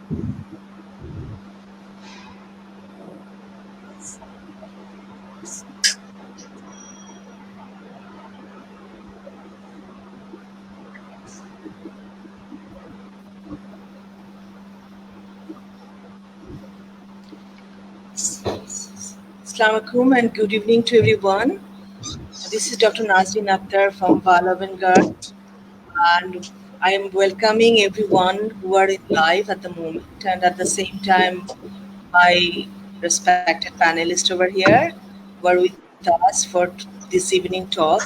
Assalamu alaikum and good evening to everyone. This is Dr. Nazneen Akhter from Avant-garde, and I am welcoming everyone who are in live at the moment, and at the same time, my respected panelists over here who are with us for this evening talk.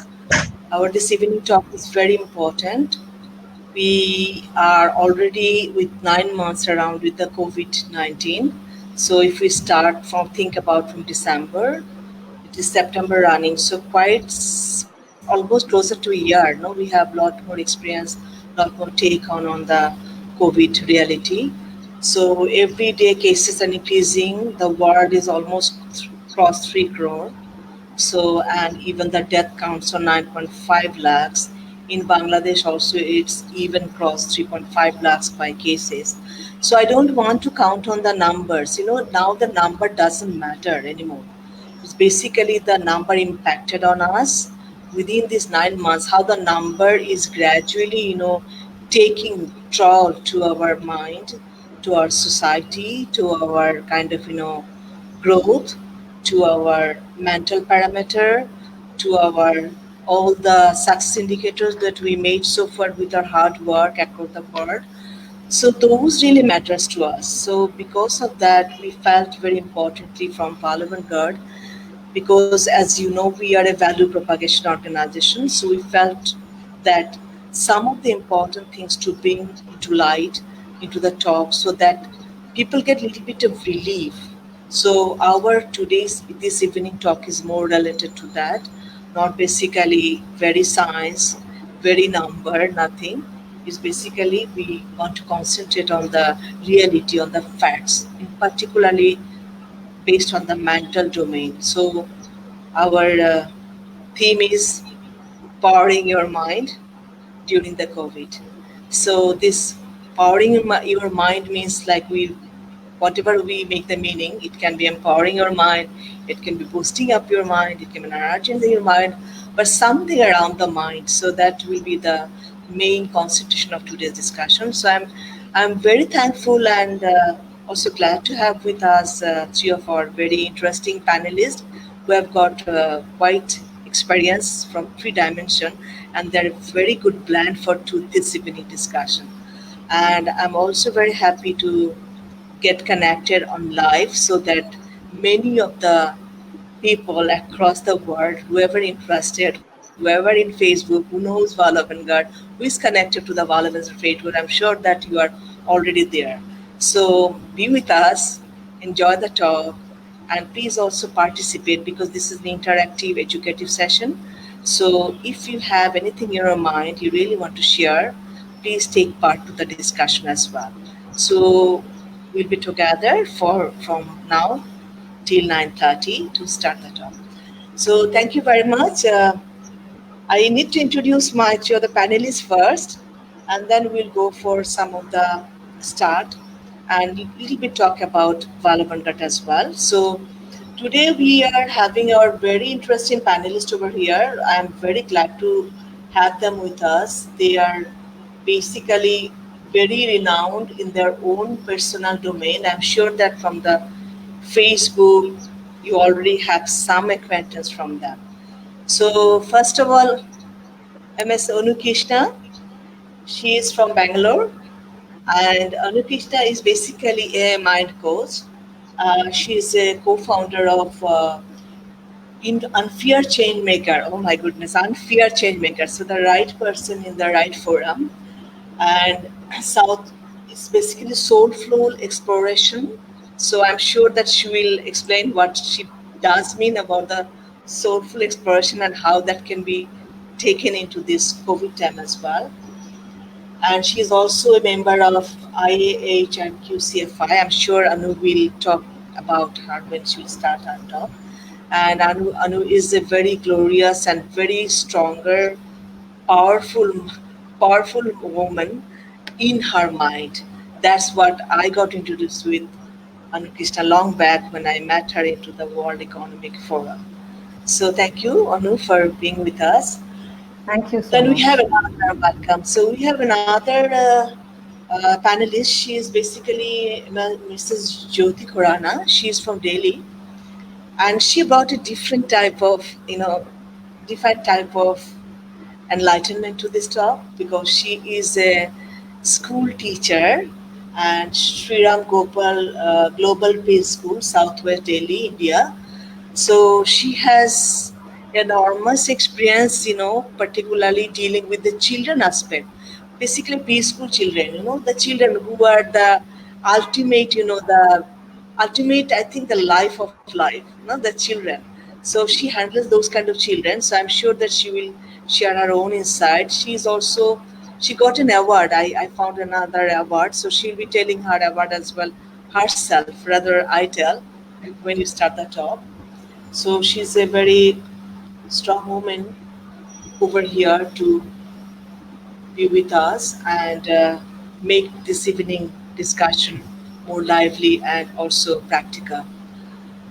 This evening talk is very important. We are already with 9 months around with the COVID-19. So if we start think about from December, it is September running, so quite almost closer to a year. No, we have a lot more experience, a lot more take on the COVID reality. So every day cases are increasing. The world is almost crossed 3 crore. So, and even the death counts on 9.5 lakhs. In Bangladesh also it's even crossed 3.5 lakhs by cases. So I don't want to count on the numbers. Now the number doesn't matter anymore. It's basically the number impacted on us within these 9 months, how the number is gradually, taking toll to our mind, to our society, to our kind of, growth, to our mental parameter, to our all the success indicators that we made so far with our hard work across the board. So those really matters to us. So because of that, we felt very importantly from Parliament Guard, because as you know, we are a value propagation organization. So we felt that some of the important things to bring into light into the talk so that people get a little bit of relief. So our this evening talk is more related to that, not basically very science, very number, nothing. It's basically we want to concentrate on the reality, on the facts, in particularly based on the mental domain. So our theme is powering your mind during the COVID. So this powering your mind means like whatever we make the meaning, it can be empowering your mind, it can be boosting up your mind, it can be enlarging your mind, but something around the mind. So that will be the main concentration of today's discussion. So I'm very thankful and also glad to have with us three of our very interesting panelists who have got quite experience from three dimension, and they're a very good blend for this evening discussion. And I'm also very happy to get connected on live so that many of the people across the world, whoever interested, whoever in Facebook, who knows Valavangard, who is connected to the Valavans Faithful, I'm sure that you are already there. So be with us, enjoy the talk, and please also participate because this is an interactive educative session. So if you have anything in your mind you really want to share, please take part to the discussion as well. So we'll be together from now till 9:30 to start the talk. So thank you very much. I need to introduce my three other panelists first, and then we'll go for some of the start and a little bit talk about Valabandat as well. So today we are having our very interesting panelists over here. I'm very glad to have them with us. They are basically very renowned in their own personal domain. I'm sure that from the Facebook, you already have some acquaintance from them. So first of all, MS Anu Krishna. She is from Bangalore, and Anu Krishna is basically a mind coach. She is a co-founder of Unfear Change Maker. Oh my goodness, Unfear Change Maker. So the right person in the right forum. And South is basically soulful exploration. So I'm sure that she will explain what she does mean about the soulful exploration and how that can be taken into this COVID time as well. And she is also a member of IAAH and QCFI. I'm sure Anu will talk about her when she will start her talk. And Anu is a very glorious and very stronger, powerful woman in her mind. That's what I got introduced with Anu Krishna long back when I met her into the World Economic Forum. So thank you, Anu, for being with us. Thank you so Then we have much. another welcome. So we have another panelist. She is basically Mrs. Jyoti Khurana. She is from Delhi, and she brought a different type of, different type of enlightenment to this talk because she is a school teacher and Sri Ram Gopal Global Peace School, Southwest Delhi, India. So she has enormous experience, particularly dealing with the children aspect, basically peaceful children, the children who are the ultimate, ultimate, I think, the life of life, the children. So she handles those kind of children. So I'm sure that she will share her own insight. She's also, she got an award. I found another award. So she'll be telling her award as well herself, rather I tell when you start the talk. So she's a very strong woman over here to be with us and make this evening discussion more lively and also practical.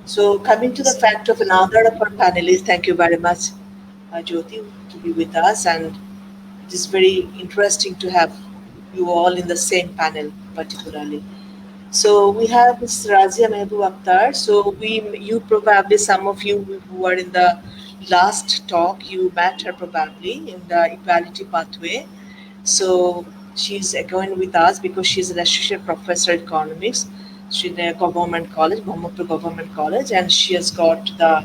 So coming to the fact of another of our panelists, thank you very much, Jyoti, to be with us, and it is very interesting to have you all in the same panel, particularly. So we have Ms. Razia Mahbuba Akhter. So you probably, some of you who are in the last talk, you met her probably in the equality pathway. So she's going with us because she's an associate professor in economics. She's in a government college, Mohammadpur Government College, and she has got the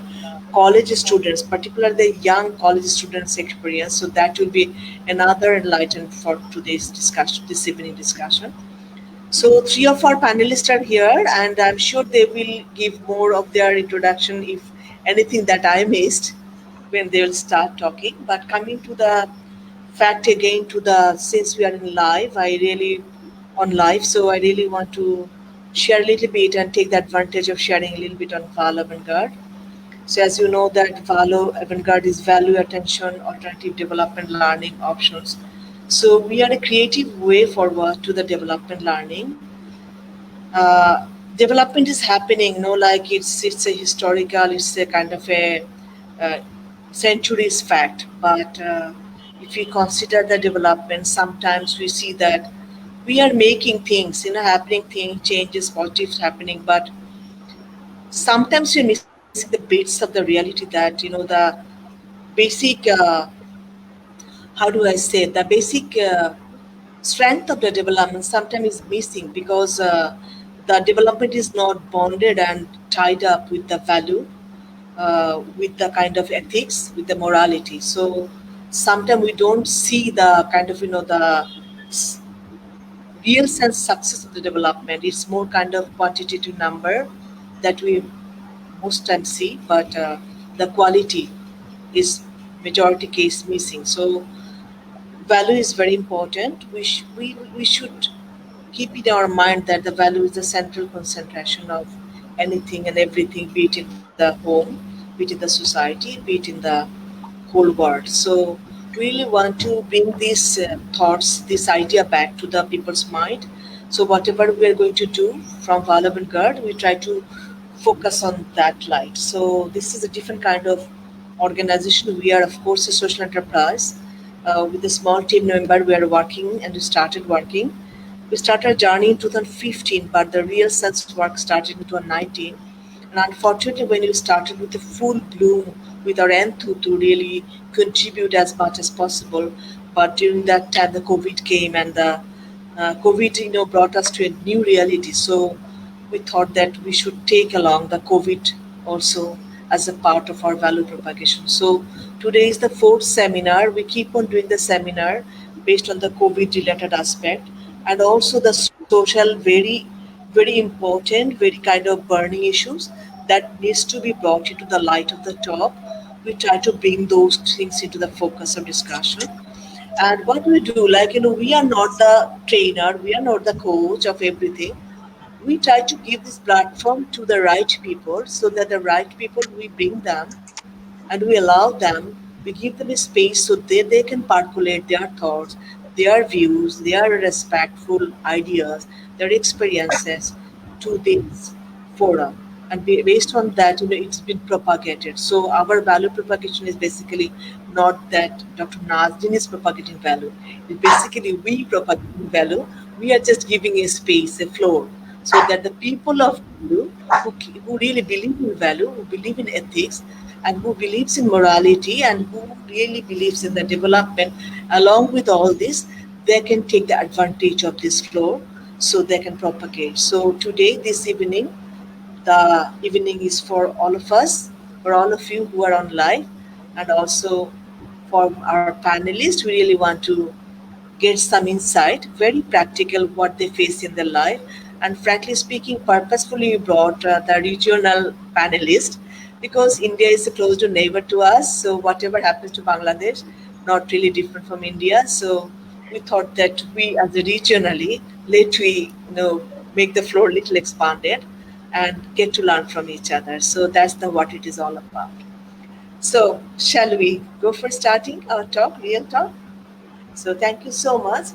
college students, particularly the young college students experience. So that will be another enlightenment for today's discussion, this evening discussion. So three of our panelists are here, and I'm sure they will give more of their introduction if anything that I missed when they will start talking. But coming to the fact again, to the since we are in live, I really on live, so I really want to share a little bit and take the advantage of sharing a little bit on Val avant-garde. So as you know that Valo avant-garde is value, attention, alternative development, learning options. So we are a creative way forward to the development learning. Development is happening, like it's a historical, it's a kind of a uh, centuries fact. But if we consider the development, sometimes we see that we are making things, happening things, changes, positives happening, but sometimes we're missing the bits of the reality that the basic how do I say, the basic strength of the development sometimes is missing because the development is not bonded and tied up with the value, with the kind of ethics, with the morality. So sometimes we don't see the kind of the s- real sense success of the development. It's more kind of quantitative number that we most times see, but the quality is majority case missing. So value is very important. We should keep in our mind that the value is the central concentration of anything and everything, be it in the home, be it in the society, be it in the whole world. So really want to bring these thoughts, this idea back to the people's mind. So whatever we are going to do from Valab and Gard, we try to focus on that light. So this is a different kind of organization. We are of course a social enterprise. With a small team member, we are working and we started working. We started our journey in 2015, but the real sense work started in 2019. And unfortunately, when we started with the full bloom, with our enthu to really contribute as much as possible, but during that time, the COVID came and the COVID, brought us to a new reality. So we thought that we should take along the COVID also as a part of our value propagation. So today is the fourth seminar. We keep on doing the seminar based on the COVID related aspect and also the social, very important, very kind of burning issues that needs to be brought into the light of the top. We try to bring those things into the focus of discussion. And what we do, like, we are not the trainer, we are not the coach of everything. We try to give this platform to the right people so that the right people, we bring them and we allow them, we give them a space so they can percolate their thoughts, their views, their respectful ideas, their experiences to this forum. And based on that, it's been propagated. So our value propagation is basically not that Dr. Nazdin is propagating value. It's basically we propagating value. We are just giving a space, a floor, so that the people of value who really believe in value, who believe in ethics, and who believes in morality, and who really believes in the development, along with all this, they can take the advantage of this floor so they can propagate. So today, this evening, the evening is for all of us, for all of you who are on live, and also for our panelists. We really want to get some insight, very practical, what they face in their life. And frankly speaking, purposefully we brought the regional panelist because India is a close door neighbor to us. So whatever happens to Bangladesh, not really different from India. So we thought that we, as a regionally, let we make the floor a little expanded and get to learn from each other. So that's the what it is all about. So shall we go for starting our talk, real talk? So thank you so much.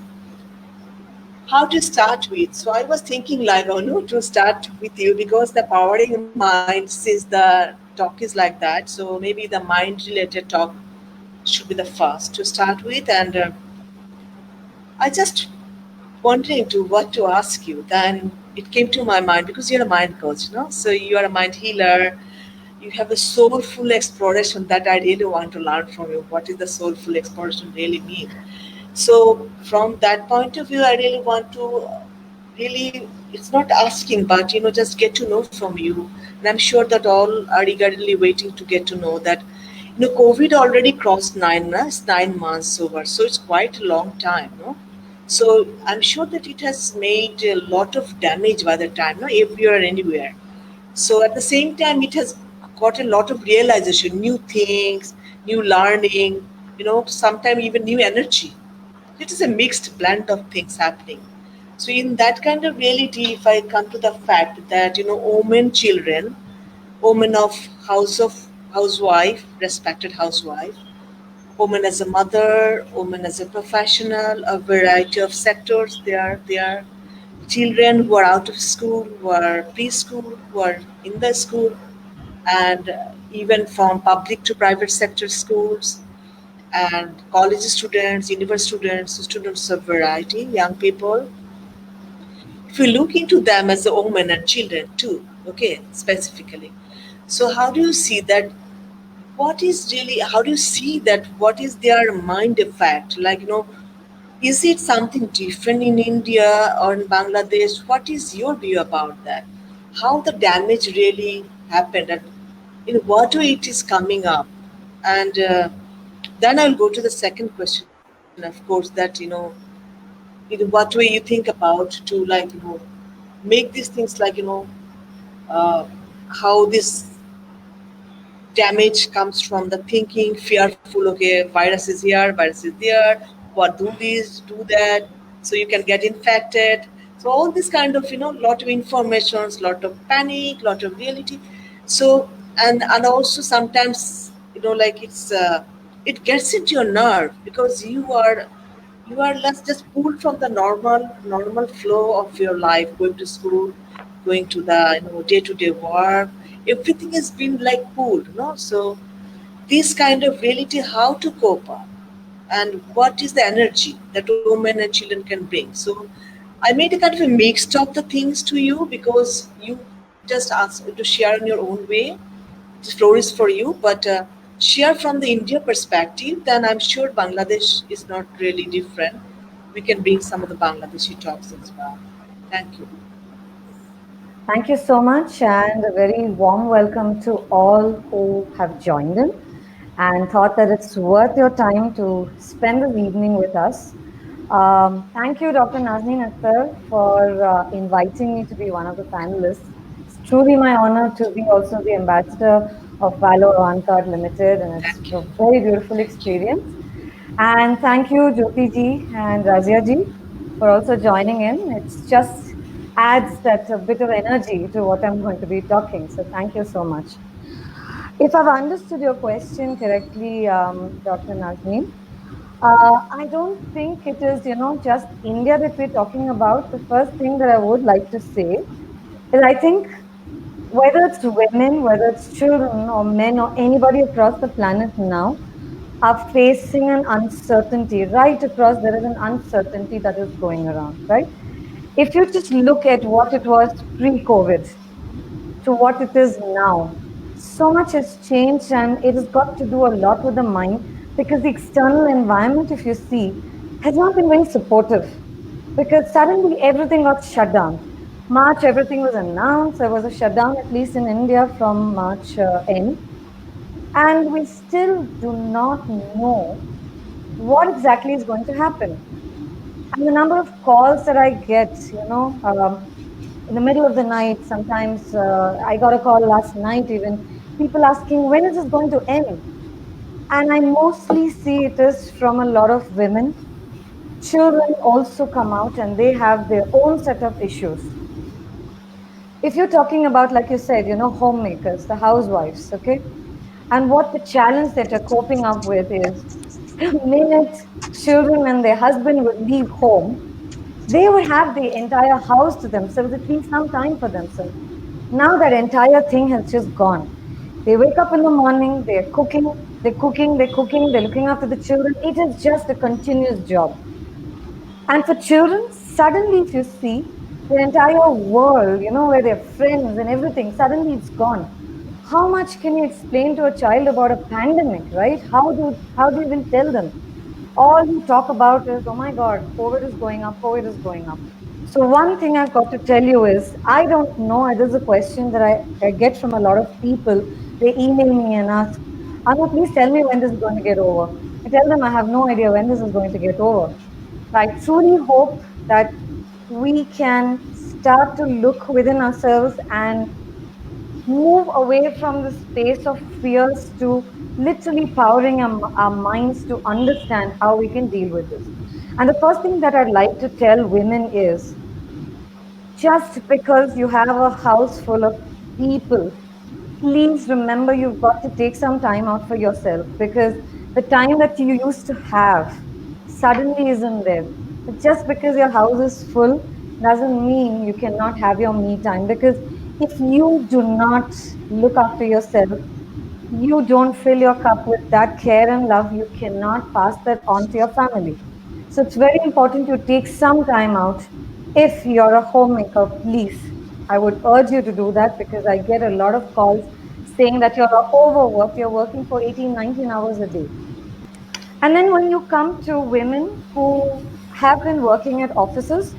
How to start with? So I was thinking like, oh no, to start with you because the powering mind, since the talk is like that, so maybe the mind-related talk should be the first to start with. And I just wondering to what to ask you. Then it came to my mind because you're a mind coach, so you are a mind healer. You have a soulful exploration that I really want to learn from you. What is the soulful exploration really mean? So from that point of view, I really want to really, it's not asking, but just get to know from you. And I'm sure that all are eagerly waiting to get to know that, COVID already crossed 9 months over. So it's quite a long time, no? So I'm sure that it has made a lot of damage by the time, no, everywhere and anywhere. So at the same time, it has got a lot of realization, new things, new learning, sometimes even new energy. It is a mixed blend of things happening. So in that kind of reality, if I come to the fact that women, children, women of housewife, respected housewife, women as a mother, women as a professional, a variety of sectors. There are children who are out of school, who are preschool, who are in the school, and even from public to private sector schools, and college students, university students, students of variety, young people. If we look into them as the women and children too, okay, specifically. So how do you see that? What is really? How do you see that? What is their mind effect? Like is it something different in India or in Bangladesh? What is your view about that? How the damage really happened, and in what way it is coming up? And then I'll go to the second question, of course, that in what way you think about to make these things uh, how this damage comes from the thinking, fearful, okay, virus is here, virus is there, what do this, do that, so you can get infected. So all this kind of, lot of informations, lot of panic, lot of reality. So, and also sometimes, it gets into your nerve because you are less just pulled from the normal flow of your life, going to school, going to the day-to-day work. Everything has been like pulled, so this kind of reality, how to cope up, and what is the energy that women and children can bring. So I made a kind of a mixed of the things to you because you just asked to share in your own way. This floor is for you, but share from the India perspective, then I'm sure Bangladesh is not really different. We can bring some of the Bangladeshi talks as well. Thank you. Thank you so much, and a very warm welcome to all who have joined in and thought that it's worth your time to spend this evening with us. Thank you, Dr. Nazneen Akhter, for inviting me to be one of the panelists. It's truly my honor to be also the ambassador of Valor Avant-Garde Limited, and it's Thank a you. very beautiful experience. And thank you, Jyoti ji and Razia ji, for also joining in. It's just adds that a bit of energy to what I'm going to be talking. So thank you so much. If I've understood your question correctly, Dr. Nazneen, I don't think it is, just India that we're talking about. The first thing that I would like to say is I think whether it's women, whether it's children or men or anybody across the planet now are facing an uncertainty. Right across, there is an uncertainty that is going around, right? If you just look at what it was pre-COVID to what it is now, so much has changed and it has got to do a lot with the mind because the external environment, if you see, has not been very supportive because suddenly everything got shut down. March, everything was announced. There was a shutdown, at least in India, from March end. And we still do not know what exactly is going to happen. And the number of calls that I get, in the middle of the night, sometimes I got a call last night even, people asking, when is this going to end? And I mostly see it is from a lot of women. Children also come out and they have their own set of issues. If you're talking about, like you said, homemakers, the housewives, okay? And what the challenge that you're coping up with is the minute children and their husband would leave home, they would have the entire house to themselves, at least some time for themselves. Now that entire thing has just gone. They wake up in the morning, they're cooking, they're looking after the children. It is just a continuous job. And for children, suddenly, if you see the entire world, where they're friends and everything, suddenly it's gone. How much can you explain to a child about a pandemic, right? How do you even tell them? All you talk about is, oh my God, COVID is going up, COVID is going up. So one thing I've got to tell you is, I don't know. It is a question that I get from a lot of people. They email me and ask, Anu, please tell me when this is going to get over. I tell them I have no idea when this is going to get over. I truly hope that we can start to look within ourselves and move away from the space of fears to literally powering our minds to understand how we can deal with this. And the first thing that I'd like to tell women is just because you have a house full of people, please remember you've got to take some time out for yourself because the time that you used to have suddenly isn't there. Just because your house is full doesn't mean you cannot have your me time because if you do not look after yourself, you don't fill your cup with that care and love, you cannot pass that on to your family. So it's very important you take some time out. If you're a homemaker, please, I would urge you to do that because I get a lot of calls saying that you're overworked, you're working for 18, 19 hours a day. And then when you come to women who have been working at offices,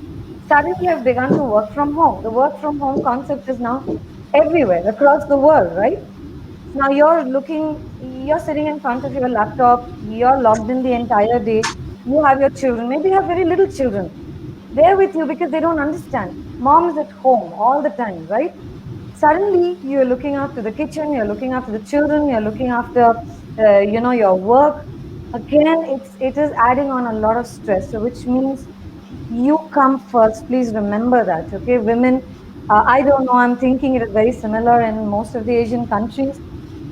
suddenly have begun to work from home. The work from home concept is now everywhere across the world, right? Now you're sitting in front of your laptop, you're logged in the entire day, you have your children, maybe you have very little children. They're with you because they don't understand. Mom is at home all the time, right? Suddenly you're looking after the kitchen, you're looking after the children, you're looking after, your work. Again, it is adding on a lot of stress. So which means you come first. Please remember that, okay? Women, I don't know, I'm thinking it is very similar in most of the Asian countries.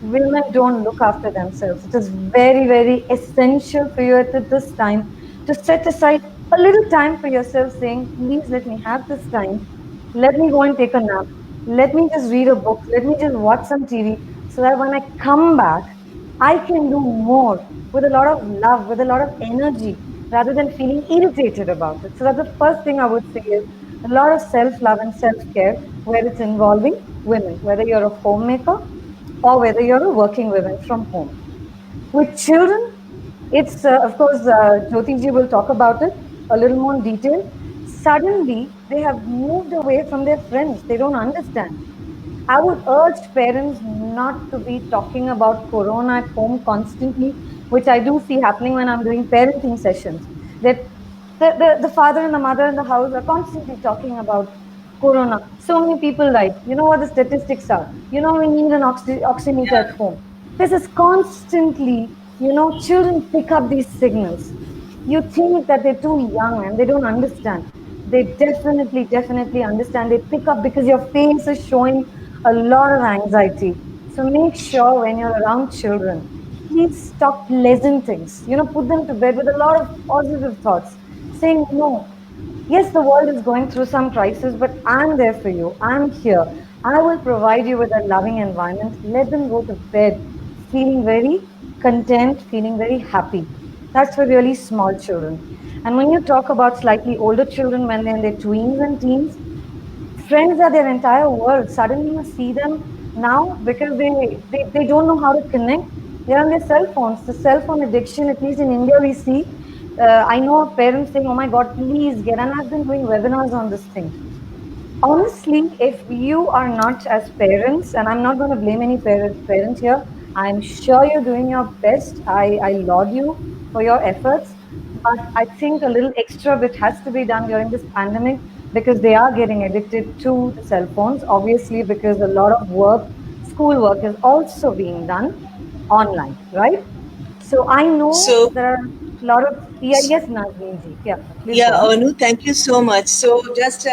Women don't look after themselves. It is very, very essential for you at this time to set aside a little time for yourself, saying, please let me have this time. Let me go and take a nap. Let me just read a book. Let me just watch some TV so that when I come back, I can do more with a lot of love, with a lot of energy, rather than feeling irritated about it. So that's the first thing I would say is a lot of self-love and self-care where it's involving women, whether you're a homemaker or whether you're a working woman from home. With children, it's of course Jyoti ji will talk about it a little more in detail. Suddenly, they have moved away from their friends. They don't understand. I would urge parents not to be talking about Corona at home constantly, which I do see happening when I'm doing parenting sessions. That the father and the mother in the house are constantly talking about Corona. So many people died. You know what the statistics are? We need an oximeter at home. This is constantly, children pick up these signals. You think that they're too young and they don't understand. They definitely, definitely understand. They pick up because your face is showing a lot of anxiety. So make sure when you're around children, please talk pleasant things. Put them to bed with a lot of positive thoughts, saying, no, yes, the world is going through some crisis, but I'm there for you. I'm here. I will provide you with a loving environment. Let them go to bed feeling very content, feeling very happy. That's for really small children. And when you talk about slightly older children, when they're in their tweens and teens, friends are their entire world. Suddenly you see them now because they don't know how to connect. They're on their cell phones. The cell phone addiction, at least in India, we see. I know of parents saying, oh my God, please get. And I've been doing webinars on this thing. Honestly, if you are not as parents, and I'm not going to blame any parent here, I'm sure you're doing your best. I laud you for your efforts, but I think a little extra bit has to be done during this pandemic because they are getting addicted to the cell phones. Obviously, because a lot of work, school work, is also being done online, right? So I know So, there are a lot of, yeah, yes, Nazneen ji, yeah, please yeah, go on. Anu, thank you so much. So, just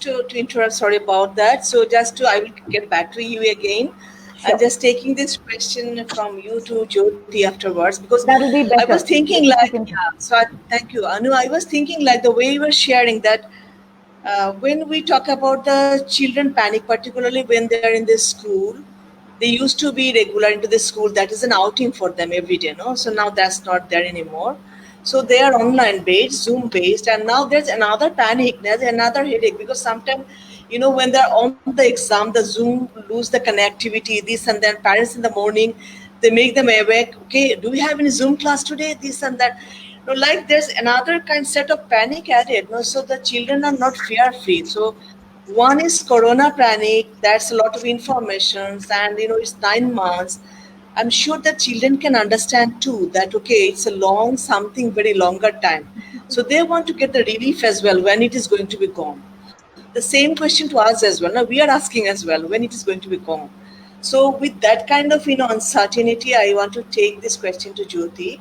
to interrupt, sorry about that. So, I will get back to you again. And Sure, just taking this question from you to Jyoti afterwards, because that'll be I was better. thinking Both of like, you can yeah. talk. Thank you, Anu. I was thinking like the way you were sharing that when we talk about the children panic, particularly when they are in the school, they used to be regular into the school. That is an outing for them every day, no? So now that's not there anymore. So they are online based, Zoom based, and now there's another panic, there's another headache because sometimes, when they're on the exam, the Zoom lose the connectivity, this and then parents in the morning, they make them awake. Okay, do we have any Zoom class today? This and that. No, like there's another kind set of panic added. No, so the children are not fear free. So one is corona panic. That's a lot of information, and it's 9 months. I'm sure that children can understand too that okay, it's a long something very longer time. So they want to get the relief as well when it is going to be gone. The same question to us as well. Now we are asking as well when it is going to be gone. So with that kind of uncertainty, I want to take this question to Jyoti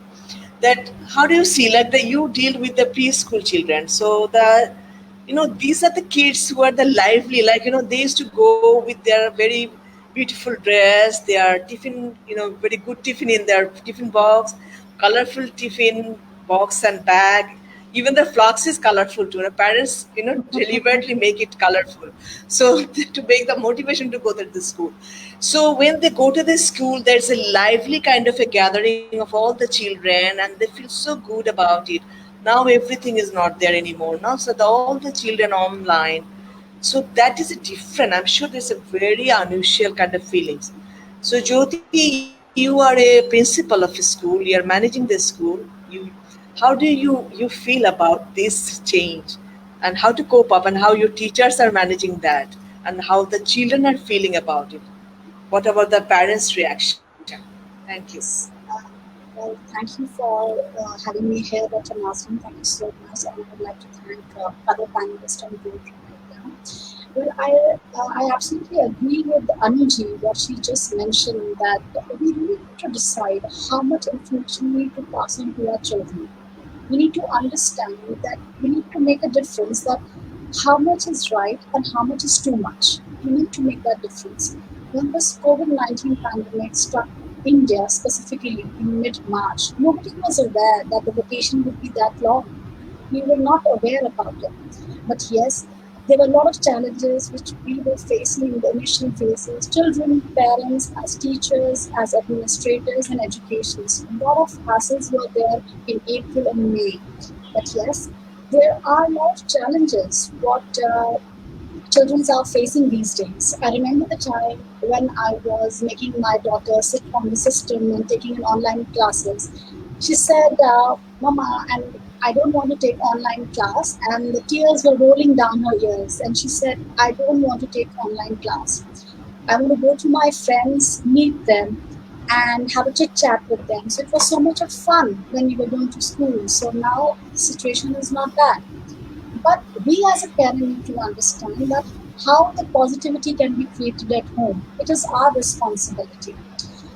that how do you see like the you deal with the preschool children, so these are the kids who are the lively, like they used to go with their very beautiful dress, their tiffin, very good tiffin in their tiffin box, colorful tiffin box and bag. Even the flux is colorful too. The parents, deliberately make it colorful. So to make the motivation to go to the school. So when they go to the school, there's a lively kind of a gathering of all the children, and they feel so good about it. Now everything is not there anymore. Now, so all the children online. So that is a different. I'm sure there's a very unusual kind of feelings. So Jyoti, you are a principal of a school. You're managing the school. How do you feel about this change, and how to cope up, and how your teachers are managing that, and how the children are feeling about it? What about the parents' reaction? Thank you. Yes. Well, thank you for having me here, Dr. Nasrin. Thank you so much. And I would like to thank other panelists on board right now. Well, I absolutely agree with Anuji, what she just mentioned, that we really need to decide how much information we need to pass on to our children. We need to understand that we need to make a difference that how much is right and how much is too much. We need to make that difference. When this COVID-19 pandemic struck India specifically in mid-March, nobody was aware that the vacation would be that long. We were not aware about it. But yes, there were a lot of challenges which we were facing in the initial phases. Children, parents, as teachers, as administrators and educators. A lot of hassles were there in April and May. But yes, there are a lot of challenges what children are facing these days. I remember the time when I was making my daughter sit on the system and taking an online classes. She said, Mama, and I don't want to take online class. And the tears were rolling down her ears. And she said, I don't want to take online class. I want to go to my friends, meet them, and have a chit chat with them. So it was so much of fun when we were going to school. So now the situation is not bad. But we as a parent need to understand that how the positivity can be created at home. It is our responsibility.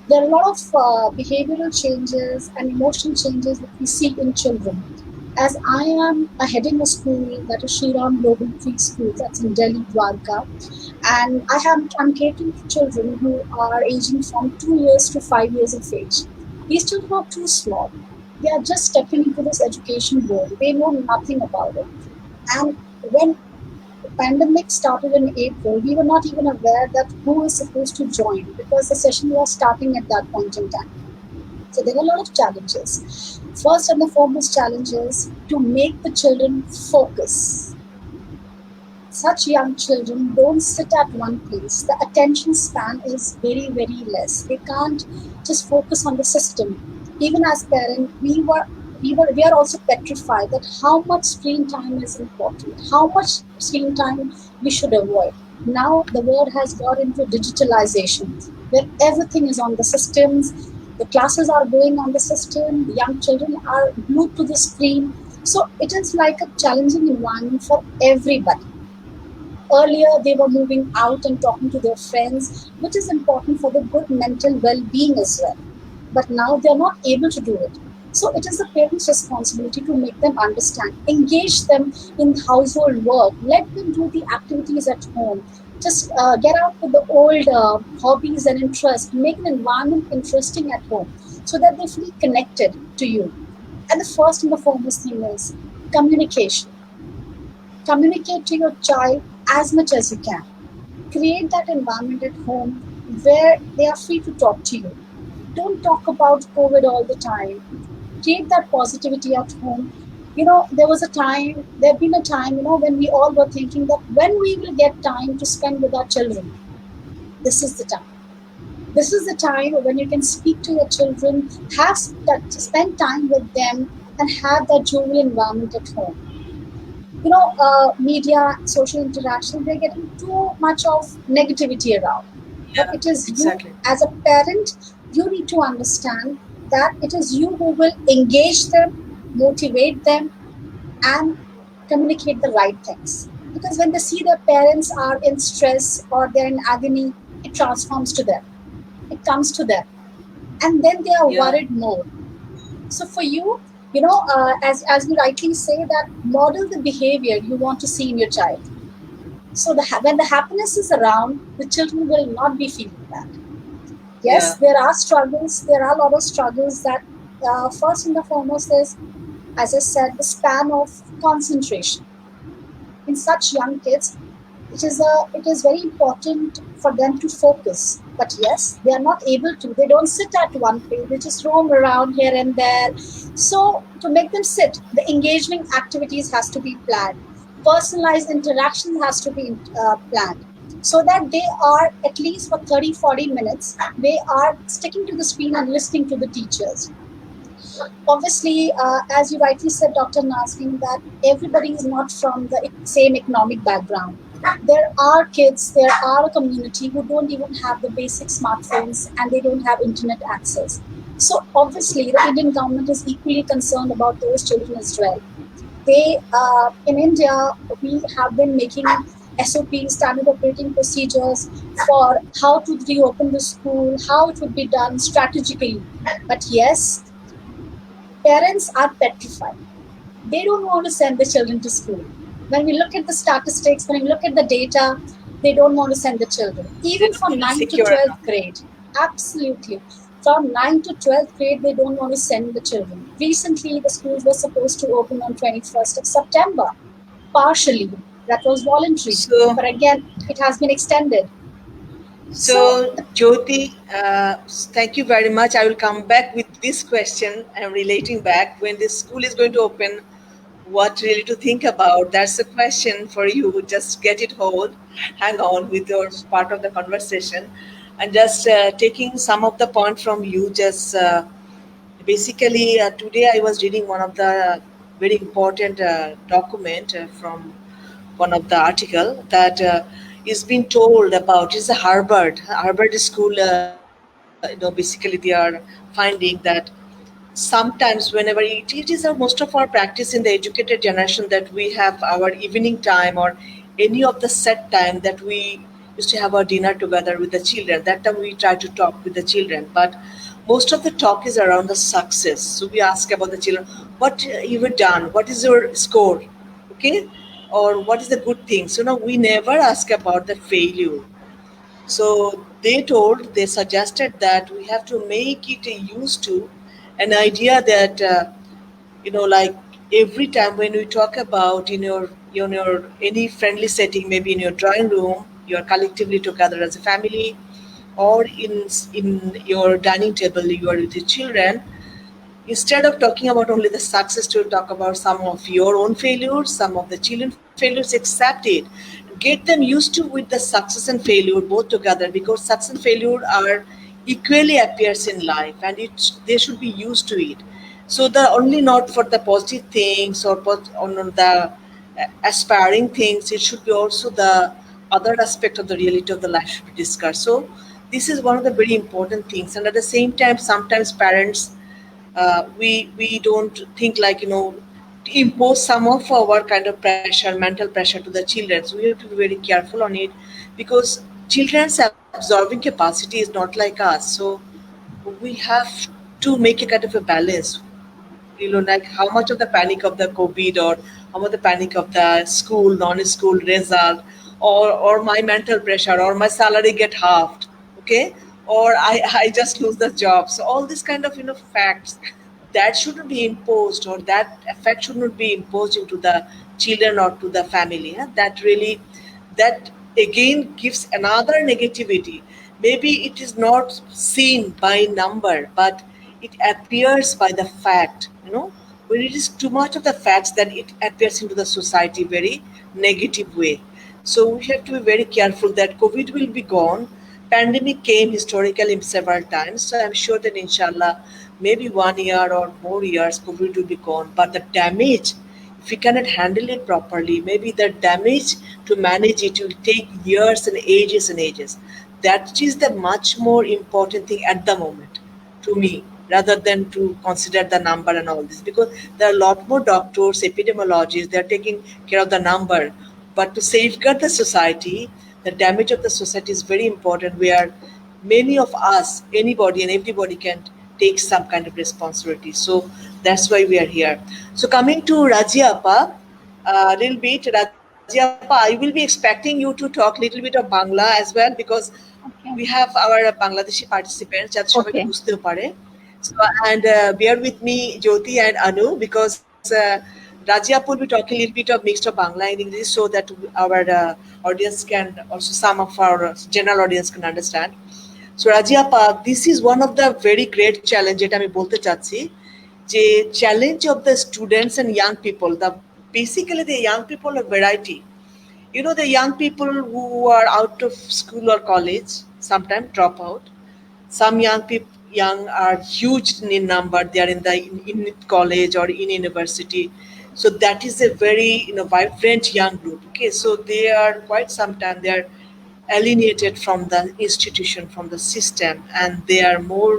There are a lot of behavioral changes and emotional changes that we see in children. As I am heading a school that is Shri Global Preschool, that's in Delhi, Dwarka, and I'm catering to children who are aging from 2 years to 5 years of age. These children are too small. They are just stepping into this education world. They know nothing about it. And when the pandemic started in April, we were not even aware that who is supposed to join because the session was starting at that point in time. So there were a lot of challenges. First and the foremost challenge is to make the children focus. Such young children don't sit at one place. The attention span is very, very less. They can't just focus on the system. Even as parents, we are also petrified that how much screen time is important, how much screen time we should avoid. Now the world has got into digitalization, where everything is on the systems, the classes are going on the system, the young children are glued to the screen. So it is like a challenging environment for everybody. Earlier, they were moving out and talking to their friends, which is important for the good mental well being as well. But now they are not able to do it. So it is the parents' responsibility to make them understand, engage them in household work, let them do the activities at home. Just get out with the old hobbies and interests, make an environment interesting at home so that they feel connected to you. And the first and the foremost thing is communication. Communicate to your child as much as you can. Create that environment at home where they are free to talk to you. Don't talk about COVID all the time. Create that positivity at home. There had been a time, when we all were thinking that when we will get time to spend with our children, this is the time. This is the time when you can speak to your children, spend time with them, and have that jovial environment at home. Media, social interaction, they're getting too much of negativity around. But Yeah, it is you, exactly. as a parent, you need to understand that it is you who will engage them, motivate them, and communicate the right things. Because when they see their parents are in stress or they're in agony, it transforms to them. It comes to them. And then they are Yeah, worried more. So for you, as you rightly say, that model the behavior you want to see in your child. So when the happiness is around, the children will not be feeling that. Yes, yeah, there are struggles. There are a lot of struggles that first and the foremost is, as I said, the span of concentration in such young kids. It is very important for them to focus. But yes, they are not able to. They don't sit at one place. They just roam around here and there. So to make them sit, the engaging activities has to be planned. Personalized interaction has to be planned. So that they are at least for 30, 40 minutes, they are sticking to the screen and listening to the teachers. Obviously, as you rightly said, Dr. Nazneen, that everybody is not from the same economic background. There are kids, there are a community who don't even have the basic smartphones and they don't have internet access. So obviously, the Indian government is equally concerned about those children as well. In India, we have been making SOPs, standard operating procedures, for how to reopen the school, how it would be done strategically. But yes, parents are petrified. They don't want to send the children to school. When we look at the statistics, when we look at the data, they don't want to send the children. they're Even not from feeling 9th to secure 12th enough. grade. Absolutely. From 9th to 12th grade, they don't want to send the children. Recently, the schools were supposed to open on 21st of September, partially. That was voluntary. So, But again, it has been extended. So, So, Jyoti, thank you very much. I will come back with this question. I'm relating back when the school is going to open. What really to think about? That's a question for you. Just get it hold, hang on with your part of the conversation, and just taking some of the point from you. Just basically, today I was reading one of the very important document from one of the article that is being told about is the Harvard school. Basically they are finding that sometimes whenever it is most of our practice in the educated generation that we have our evening time or any of the set time that we used to have our dinner together with the children. That time we try to talk with the children, but most of the talk is around the success. So we ask about the children, what you've done, what is your score, okay, or what is the good thing. So now we never ask about the failure. So they suggested that we have to make it a use to. an idea that like every time when we talk about in your any friendly setting, maybe in your drawing room, you are collectively together as a family, or in your dining table, you are with your children. Instead of talking about only the success, to talk about some of your own failures, some of the children failures. Accept it, get them used to with the success and failure both together, because success and failure are equally appears in life, and they should be used to it. So the only not for the positive things or on the aspiring things, it should be also the other aspect of the reality of the life should be discussed. So this is one of the very important things. And at the same time, sometimes parents, we don't think like to impose some of our kind of pressure, mental pressure to the children. So we have to be very careful on it, because children's absorbing capacity is not like us. So we have to make a kind of a balance, like how much of the panic of the COVID, or how much the panic of the school, non-school result, or my mental pressure, or my salary get halved, okay, or I just lose the job. So all these kind of facts that shouldn't be imposed, or that effect should not be imposed into the children or to the family. That really, that again gives another negativity. Maybe it is not seen by number, but it appears by the fact. When it is too much of the facts, then it appears into the society very negative way. So we have to be very careful that COVID will be gone. Pandemic came historically several times, so I'm sure that inshallah, maybe 1 year or more years, COVID will be gone. But the damage, if we cannot handle it properly, maybe the damage to manage it will take years and ages and ages. That is the much more important thing at the moment to me, rather than to consider the number and all this, because there are a lot more doctors, epidemiologists, they're taking care of the number. But to safeguard the society, the damage of the society is very important, where many of us, anybody and everybody can take some kind of responsibility. So that's why we are here. So coming to Razia Appa, a little bit, Razia Appa, I will be expecting you to talk a little bit of Bangla as well, because we Okay. have our Bangladeshi participants যাতে সবাই একটু Okay. বুঝতেও পারে. So, and bear with me, Jyoti and Anu, because Razia will be talking a little bit of mixed of Bangla and English, so that our audience can also, some of our general audience can understand. So Razia, this is one of the very great challenge যেটা আমি বলতে চাচ্ছি, যে challenge of the students and young people. The basically the young people are variety. The young people who are out of school or college sometimes drop out. Some young are huge in number. They are in college or in university. So that is a very vibrant young group. Okay, so they are quite sometimes they are alienated from the institution, from the system, and they are more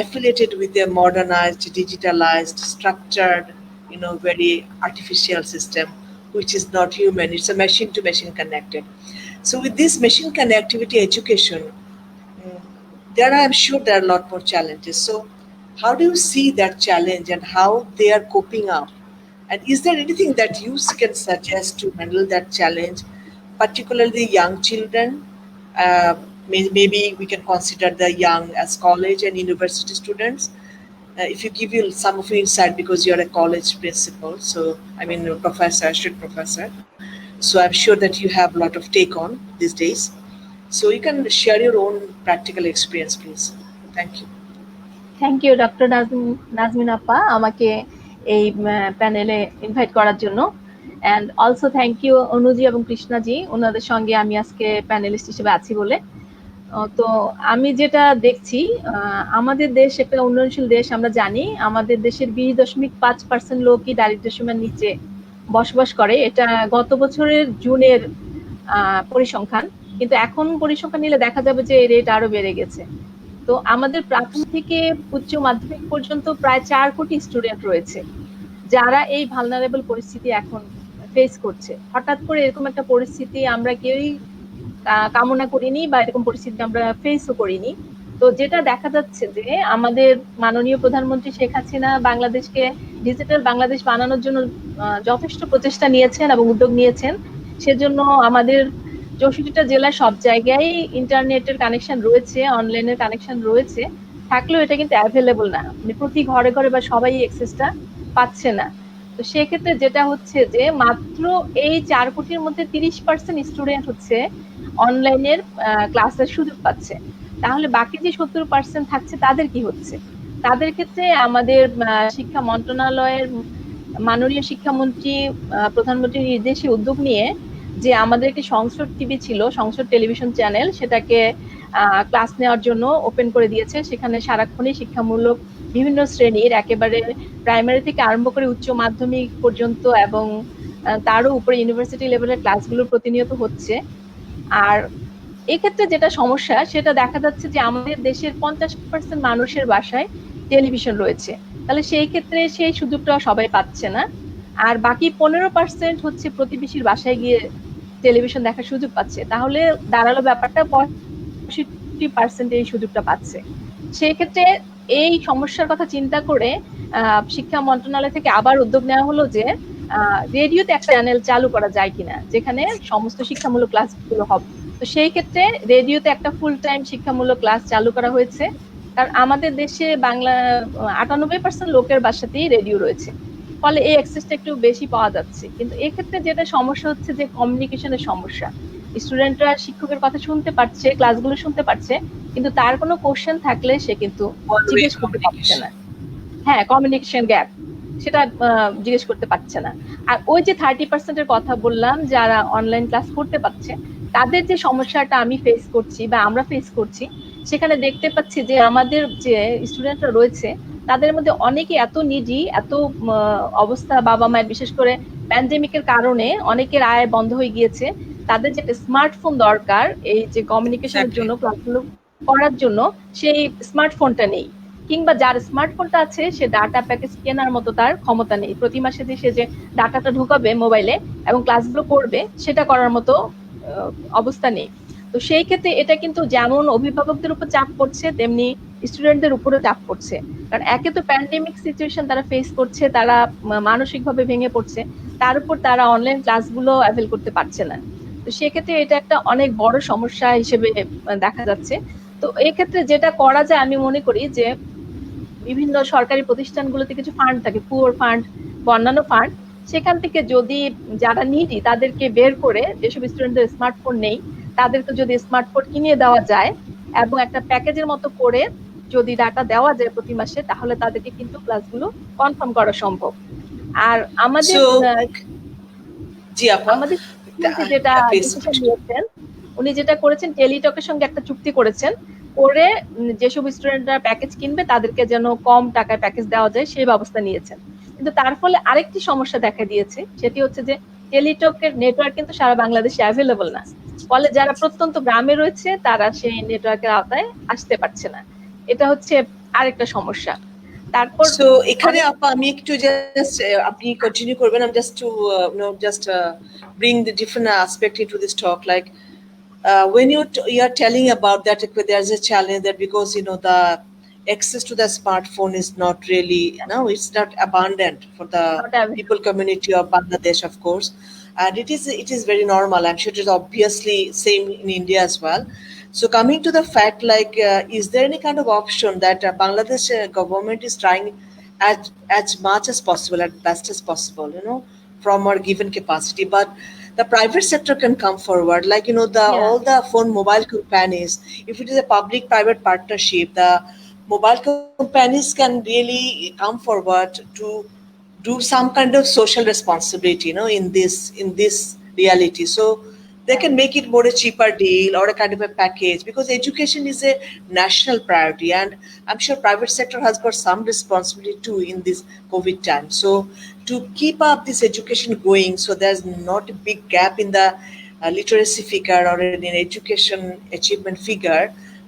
affiliated with their modernized, digitalized, structured, very artificial system, which is not human. It's a machine to machine connected. So with this machine connectivity education, I'm sure there are a lot more challenges. So how do you see that challenge and how they are coping up? And is there anything that you can suggest to handle that challenge, particularly young children? Maybe we can consider the young as college and university students. If you give you some of your insight, because you're a college principal, so I mean a professor, strict professor. So I'm sure that you have a lot of take on these days. So you can share your own practical experience, please. Thank you. Thank you doctor Nazmin আপা আমাকে এই প্যানেলে invite করার জন্য, and also thank you Anuji এবং কৃষ্ণাজি, ওনাদের সঙ্গে আমি আজকে প্যানেলিস্ট হিসেবে আছি বলে। তো আমি যেটা দেখছি, আমাদের দেশ একটা উন্নয়নশীল দেশ, আমরা জানি আমাদের দেশের 20.5% লোকই দারিদ্র্য সীমার নিচে বসবাস করে। এটা গত বছরের জুনের পরিসংখ্যান, কিন্তু এখন পরিসংখ্যান নিলে দেখা যাবে যে এই রেট আরো বেড়ে গেছে। তো আমাদের প্রাথমিক থেকে উচ্চ মাধ্যমিক পর্যন্ত প্রায় 4 কোটি স্টুডেন্ট রয়েছে যারা এই ভালনারেবল পরিস্থিতি এখন ফেস করছে। হঠাৎ করে এরকম একটা পরিস্থিতি আমরা কেউই কামনা করিনি, বা এরকম পরিস্থিতি আমরা ফেসও করিনি। তো যেটা দেখা যাচ্ছে যে আমাদের মাননীয় প্রধানমন্ত্রী শেখ হাসিনা বাংলাদেশকে ডিজিটাল বাংলাদেশ বানানোর জন্য যথেষ্ট প্রচেষ্টা নিয়েছেন এবং উদ্যোগ নিয়েছেন। সেজন্য আমাদের 64টা জেলার সব জায়গায় ইন্টারনেটের কানেকশন রয়েছে, অনলাইনের কানেকশন রয়েছে। থাকলেও এটা কিন্তু অ্যাভেলেবল না, মানে প্রতি ঘরে ঘরে বা সবাই অ্যাক্সেসটা পাচ্ছে না। তো সেক্ষেত্রে যেটা হচ্ছে যে মাত্র এই 4 কোটির মধ্যে 30% স্টুডেন্ট হচ্ছে অনলাইনের ক্লাসের সুযোগ পাচ্ছে। তাহলে বাকি যে 70% থাকছে তাদের কি হচ্ছে? তাদের ক্ষেত্রে আমাদের শিক্ষা মন্ত্রণালয়ের মাননীয় শিক্ষামন্ত্রী প্রধানমন্ত্রীর নির্দেশে উদ্যোগ নিয়ে যে আমাদের একটি সংসদ টিভি ছিল, সংসদ টেলিভিশন চ্যানেল, সেটাকে ক্লাস নেওয়ার জন্য ওপেন করে দিয়েছে। সেখানে সারাক্ষণই শিক্ষামূলক বিভিন্ন শ্রেণীর একেবারে প্রাইমারি থেকে আরম্ভ করে উচ্চ মাধ্যমিক পর্যন্ত এবং তারও উপরে ইউনিভার্সিটি লেভেলের ক্লাসগুলো প্রতিনিয়ত হচ্ছে। আর এক্ষেত্রে যেটা সমস্যা সেটা দেখা যাচ্ছে যে আমাদের দেশের 50% মানুষের বাসায় টেলিভিশন রয়েছে, তাহলে সেই ক্ষেত্রে সেই সুযোগটা সবাই পাচ্ছে না। আর বাকি 15% হচ্ছে প্রতিবেশীর বাসায় গিয়ে টেলিভিশন দেখার সুযোগ পাচ্ছে। তাহলে দাঁড়ালো ব্যাপারটা 65% এই সুযোগটা পাচ্ছে। সেই ক্ষেত্রে এই সমস্যার কথা চিন্তা করে শিক্ষা মন্ত্রণালয় থেকে আবার উদ্যোগ নেওয়া হলো যে রেডিওতে একটা চ্যানেল চালু করা যায় কিনা যেখানে সমস্ত শিক্ষামূলক ক্লাসগুলো হবে। তো সেই ক্ষেত্রে রেডিওতে একটা ফুল টাইম শিক্ষামূলক ক্লাস চালু করা হয়েছে। কারণ আমাদের দেশে বাংলা 98% লোকের বাসাতেই রেডিও রয়েছে, ফলে এই অ্যাক্সেসটা একটু বেশি পাওয়া যাচ্ছে। কিন্তু এক্ষেত্রে যেটা সমস্যা হচ্ছে যে কমিউনিকেশনের সমস্যা। স্টুডেন্টরা শিক্ষকের কথা শুনতে পারছে, ক্লাসগুলো শুনতে পারছে, কিন্তু তার কোনো কোশ্চেন থাকলে সে কিন্তু জিজ্ঞেস করতে পারছে না। হ্যাঁ, কমিউনিকেশন গ্যাপ, সেটা জিজ্ঞেস করতে পারছে না। আর ওই যে 30%-এর কথা বললাম যারা অনলাইন ক্লাস করতে পারছে, তাদের যে সমস্যাটা আমি ফেস করছি বা আমরা ফেস করছি, সেখানে দেখতে পাচ্ছি যে আমাদের যে স্টুডেন্টরা রয়েছে তাদের মধ্যে অনেকে এত নিডি, এত অবস্থা, বাবা মায়ের বিশেষ করে প্যান্ডেমিকের কারণে অনেকের আয় বন্ধ হয়ে গিয়েছে। তাদের যে স্মার্টফোন দরকার এই যে কমিউনিকেশনের জন্য, ক্লাসগুলো করার জন্য, সেই স্মার্টফোনটা নেই। কিংবা যার স্মার্টফোনটা আছে সে ডাটা প্যাকেজ কেনার মতো তার ক্ষমতা নেই। প্রতি মাসে সে যে ডাটাটা ঢুকাবে মোবাইলে এবং ক্লাসগুলো করবে সেটা করার মতো অবস্থা নেই। তো সেই ক্ষেত্রে এটা কিন্তু যেমন অভিভাবকদের উপর চাপ পড়ছে তেমনি স্টুডেন্টদের উপরে চাপ পড়ছে। কারণ একে তো প্যান্ডেমিক সিচুয়েশন তারা ফেস করছে, তারা মানসিকভাবে ভেঙে পড়ছে, তার উপর তারা অনলাইন ক্লাসগুলো অ্যাভেল করতে পারছে না। তো সেক্ষেত্রে এটা একটা অনেক বড় সমস্যা হিসেবে দেখা যাচ্ছে। তো এক্ষেত্রে যেটা করা যায় আমি মনে করি যে বিভিন্ন সরকারি প্রতিষ্ঠানগুলোতে কিছু ফান্ড থাকে, পুয়ার ফান্ড বা অন্যান্য ফান্ড, সেখান থেকে যদি যারা নিডি তাদেরকে বের করে, যেসব স্টুডেন্টদের স্মার্টফোন নেই তাদেরকে যদি স্মার্টফোন কিনে দেওয়া যায় এবং একটা প্যাকেজের মতো করে যদি ডাটা দেওয়া যায় প্রতি মাসে, তাহলে তাদেরকে কিন্তু ক্লাসগুলো কনফার্ম করা সম্ভব। আর আমাদের আমাদের যেটা ডিসিশন নিয়েছেন, উনি যেটা করেছেন টেলিটকের সঙ্গে একটা চুক্তি করেছেন, করে যেসব স্টুডেন্টরা প্যাকেজ কিনবে তাদেরকে যেন কম টাকায় প্যাকেজ দেওয়া যায় সেই ব্যবস্থা নিয়েছেন। কিন্তু তার ফলে আরেকটি সমস্যা দেখা দিয়েছে, সেটি হচ্ছে যে টেলিটকের নেটওয়ার্ক কিন্তু সারা বাংলাদেশে অ্যাভেলেবল না। ফলে যারা প্রত্যন্ত গ্রামে রয়েছে তারা সেই নেটওয়ার্কের আওতায় আসতে পারছে না। এটা হচ্ছে আরেকটা সমস্যা। তারপর সো এখানে আপা আমি একটু জাস্ট আপনি কন্টিনিউ করবেন, আমি just to just bring the different aspect into this talk, like when you are telling about that there's a challenge that because the access to the smartphone is not really, it's not abundant for the people community of Bangladesh, of course, and it is very normal. I'm sure it is obviously same in India as well. So coming to the fact, like is there any kind of option that Bangladesh government is trying as much as possible, at best as possible, from our given capacity, but the private sector can come forward, like all the phone mobile companies. If it is a public private partnership, the mobile companies can really come forward to do some kind of social responsibility, in this reality. So they can make it more a cheaper deal or a kind of a package, because education is a national priority, and I'm sure private sector has got some responsibility too in this COVID time. So to keep up this education going, so there's not a big gap in the literacy figure or in education achievement figure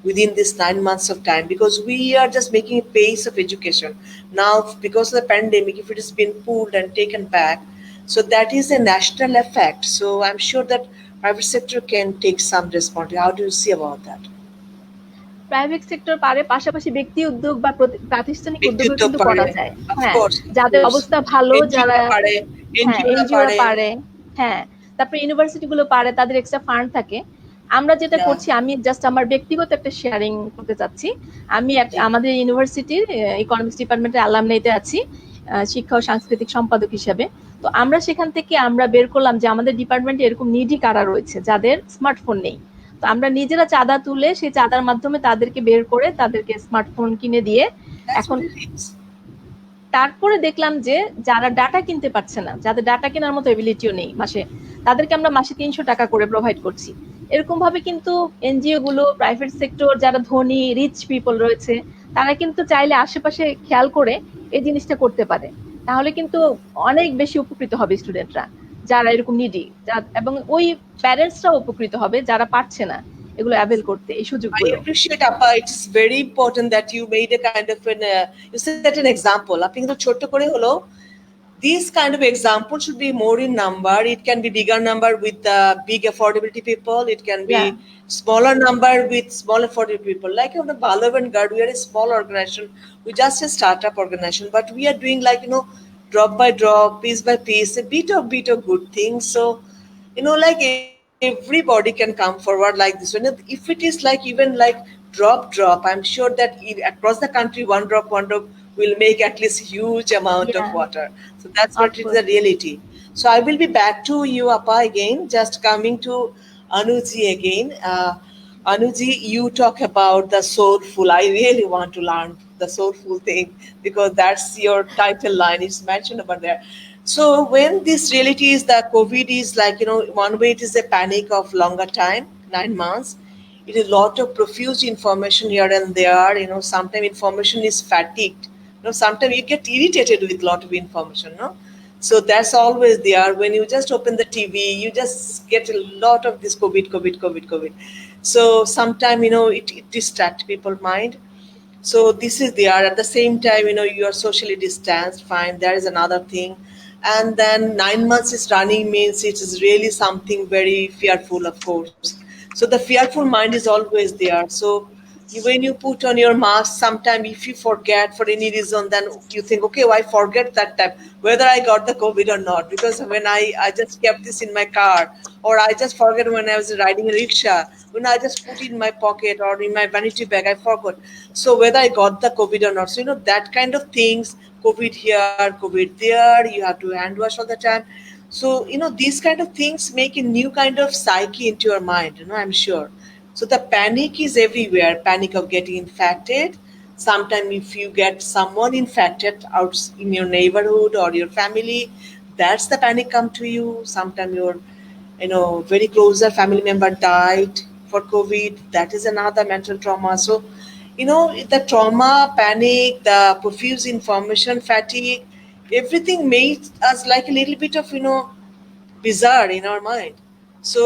within this 9 months of time, because we are just making a pace of education now because of the pandemic. If it has been pulled and taken back, so that is a national effect. So I'm sure that private sector can take some responsibility. How do you see about that? Private sector পারে, পাশাপাশি ব্যক্তি উদ্যোগ বা প্রাতিষ্ঠানিক উদ্যোগ কিন্তু করা যায়। হ্যাঁ, যাদের অবস্থা ভালো, যারা এনজিও পারে, হ্যাঁ, তারপরে ইউনিভার্সিটি গুলো পারে, তাদের এক্সট্রা ফান্ড থাকে। আমরা যেটা Yeah. করছি, আমি জাস্ট আমার ব্যক্তিগত একটা শেয়ারিং করতে চাচ্ছি। আমি জি। আমাদের ইউনিভার্সিটির ইকোনমিক্স ডিপার্টমেন্টের অ্যালামনাইতে আছি, শিক্ষা ও সাংস্কৃতিক সম্পাদক হিসেবে। তো আমরা সেখান থেকে আমরা বের করলাম যে আমাদের ডিপার্টমেন্টে এরকম নিডি কারা রয়েছে যাদের স্মার্টফোন নেই। তো আমরা নিজেরা চাঁদা তুলে সেই চাঁদার মাধ্যমে তাদেরকে বের করে তাদেরকে স্মার্টফোন কিনে দিয়ে That's এখন what it is. তারপরে দেখলাম যে যারা ডাটা কিনতে পারছে না, যাদের ডাটা কেনার মতো এবিলিটিও নেই মাসে, তাদেরকে আমরা মাসে 300 টাকা করে প্রোভাইড করছি। এরকম ভাবে কিন্তু এনজিও গুলো, প্রাইভেট সেক্টর, যারা ধনী রিচ পিপল রয়েছে, তারা কিন্তু চাইলে আশেপাশে খেয়াল করে এই জিনিসটা করতে পারে। তাহলে কিন্তু অনেক বেশি উপকৃত হবে স্টুডেন্টরা যারা এরকম নিডি, এবং ওই প্যারেন্টসরাও উপকৃত হবে যারা পারছে না এগুলো অ্যাভেল করতে, এই I সুযোগগুলো। appreciate, Appa. It's very important that you made a kind of an, you set an example. আপনি কিন্তু ছোট্ট করে হলো, these kind of examples should be more in number. It can be bigger number with big affordability people. It can be Yeah. smaller number with small affordability people. Like the avant-garde, we are a small organization. We just a startup organization, but we are doing like drop by drop, piece by piece, a bit of good things. So like everybody can come forward like this. If it is like even like drop, I'm sure that across the country, one drop will make at least huge amount of Yeah. water. So that's Of what is course. the reality. So I will be back to you, Appa, again. Just coming to Anuji again. Anuji, you talk about the soulful. I really want to learn the soulful thing because that's your title line. It's mentioned about there. So when this reality is that COVID is like, one way it is a panic of longer time, 9 months. It is a lot of profuse information here and there. Sometimes information is fatigued. Sometimes you get irritated with lot of information, no? So that's always there. When you just open the TV, you just get a lot of this COVID. So sometimes, it distracts people's mind. So this is there. At the same time, you are socially distanced, fine, there is another thing. And then 9 months is running means it is really something very fearful, of course. So the fearful mind is always there. So when you put on your mask, sometime if you forget for any reason, then you think, okay, I forget that time whether I got the COVID or not, because when I just kept this in my car, or I just forget when I was riding a rickshaw, when I just put it in my pocket or in my vanity bag, I forgot. So whether I got the COVID or not. So that kind of things, COVID here, COVID there, you have to hand wash all the time. So these kind of things make a new kind of psyche into your mind, I'm sure. So the panic is everywhere. Panic of getting infected. Sometimes if you get someone infected out in your neighborhood or your family, that's the panic come to you. Sometimes your very closer family member died for COVID. That is another mental trauma. So the trauma, panic, the profuse information fatigue, everything made us like a little bit of bizarre in our mind. So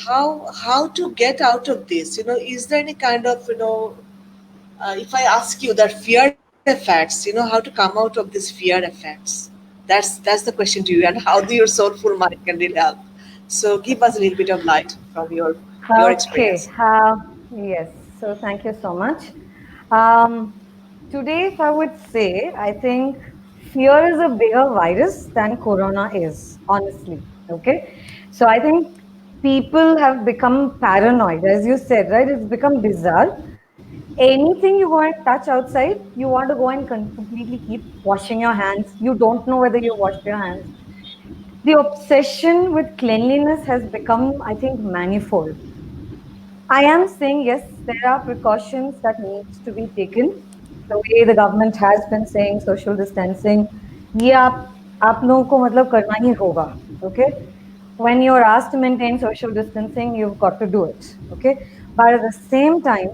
how to get out of this? Is there any kind of if I ask you that fear effects, how to come out of these fear effects? That's the question to you, and how do your soulful mind can really help? So give us a little bit of light from your Okay. experience. Yes. So thank you so much. Today, if I would say, I think fear is a bigger virus than Corona is, honestly. Okay. So I think people have become paranoid, as you said, right? It's become bizarre. Anything you go and touch outside, you want to go and completely keep washing your hands. You don't know whether you washed your hands. The obsession with cleanliness has become, I think, manifold. I am saying yes, there are precautions that needs to be taken. The way the government has been saying social distancing, ये आप लोगों को मतलब करना ही होगा, okay? When you're asked to maintain social distancing, you've got to do it, okay? But at the same time,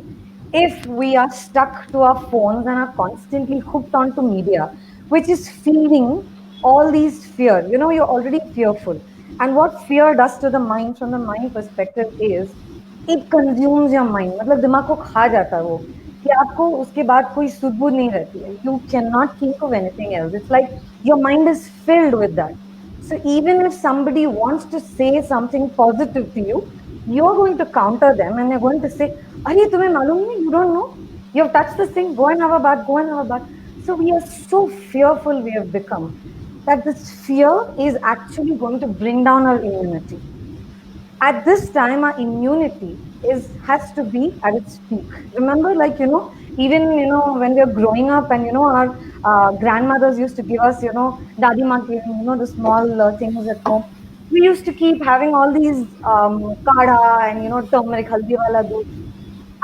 if we are stuck to our phones and are constantly hooked onto media, which is feeding all these fear, you're already fearful. And what fear does to the mind from the mind perspective is it consumes your mind, मतलब दिमाग को खा जाता है वो, कि आपको उसके बाद कोई सुध-बुध नहीं रहती है. You can not think of anything else. It's like your mind is filled with that. So even if somebody wants to say something positive to you, you're going to counter them and they're going to say, "Arey, tumhe malum nahi? You don't know? You have touched this thing. Go and have a bath. Go and have a bath." So we are so fearful. We have become that this fear is actually going to bring down our immunity. At this time our immunity has to be at its peak. Remember, like, even when we are growing up, and our grandmothers used to give us, dadi ma gave, the small things at home. We used to keep having all these kada and turmeric haldi wala doodh.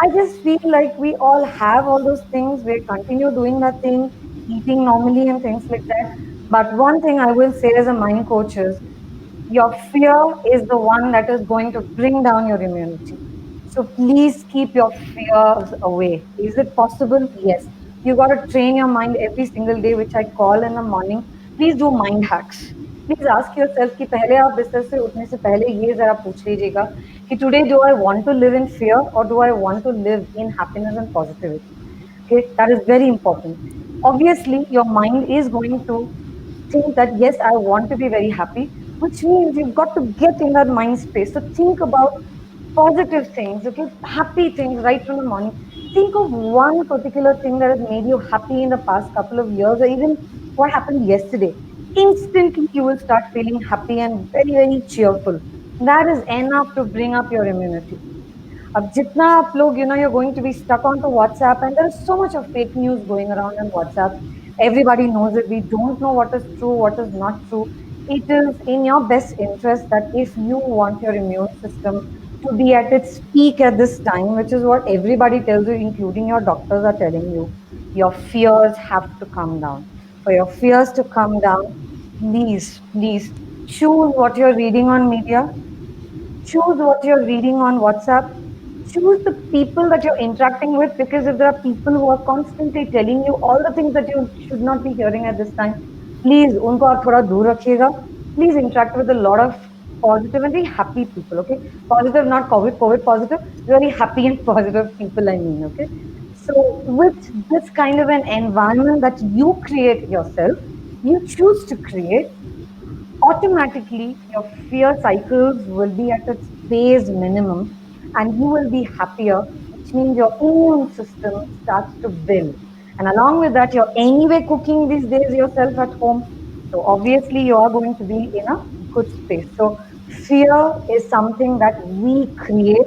I just feel like we all have all those things. We continue doing that thing, eating normally and things like that. But one thing I will say as a mind coach is, your fear is the one that is going to bring down your immunity. So please keep your fears away. Is it possible? Yes. You got to train your mind every single day, which I call in the morning. Please do mind hacks. Please ask yourself कि पहले आप बिस्तर से उठने से पहले ये जरा पूछ लीजिएगा कि today do I want to live in fear or do I want to live in happiness and positivity? Okay, that is very important. Obviously, your mind is going to think that yes, I want to be very happy, which means you've got to get in that mind space. So think about positive things, okay, happy things right from the morning. Think of one particular thing that has made you happy in the past couple of years, or even what happened yesterday. Instantly, you will start feeling happy and very, very cheerful. That is enough to bring up your immunity. अब जितना आप लोग you're going to be stuck onto WhatsApp, and there is so much of fake news going around on WhatsApp. Everybody knows it. We don't know what is true, what is not true. It is in your best interest that if you want your immune system to be at its peak at this time, which is what everybody tells you, including your doctors are telling you, your fears have to come down. For your fears to come down, please choose what you're reading on media. Choose what you're reading on WhatsApp. Choose the people that you're interacting with, because if there are people who are constantly telling you all the things that you should not be hearing at this time, please unko aap thoda dur rakhiyega. Please interact with a lot of positive and very happy people. Okay, positive, not COVID positive, very happy and positive people. I mean, okay. So with this kind of an environment that you create yourself, you choose to create, automatically your fear cycles will be at its base minimum and you will be happier, which means your immune system starts to build. And along with that, you're anyway cooking these days yourself at home. So obviously, you are going to be in a good space. So, fear is something that we create,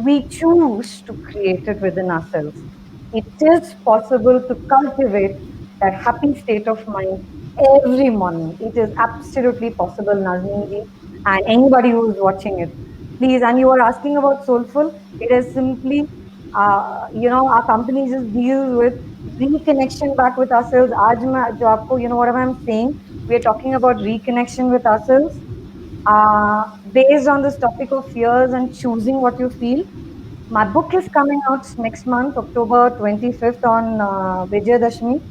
we choose to create it within ourselves. It is possible to cultivate that happy state of mind every morning. It is absolutely possible, Nazneen ji, and anybody who is watching it. Please, and you are asking about Soulful. It is simply, our company just deals with reconnection back with ourselves. आज मैं जो आपको, what am I saying? We are talking about reconnection with ourselves, based on this topic of fears and choosing what you feel. My book is coming out next month, October 25th, on Vijayadashmi.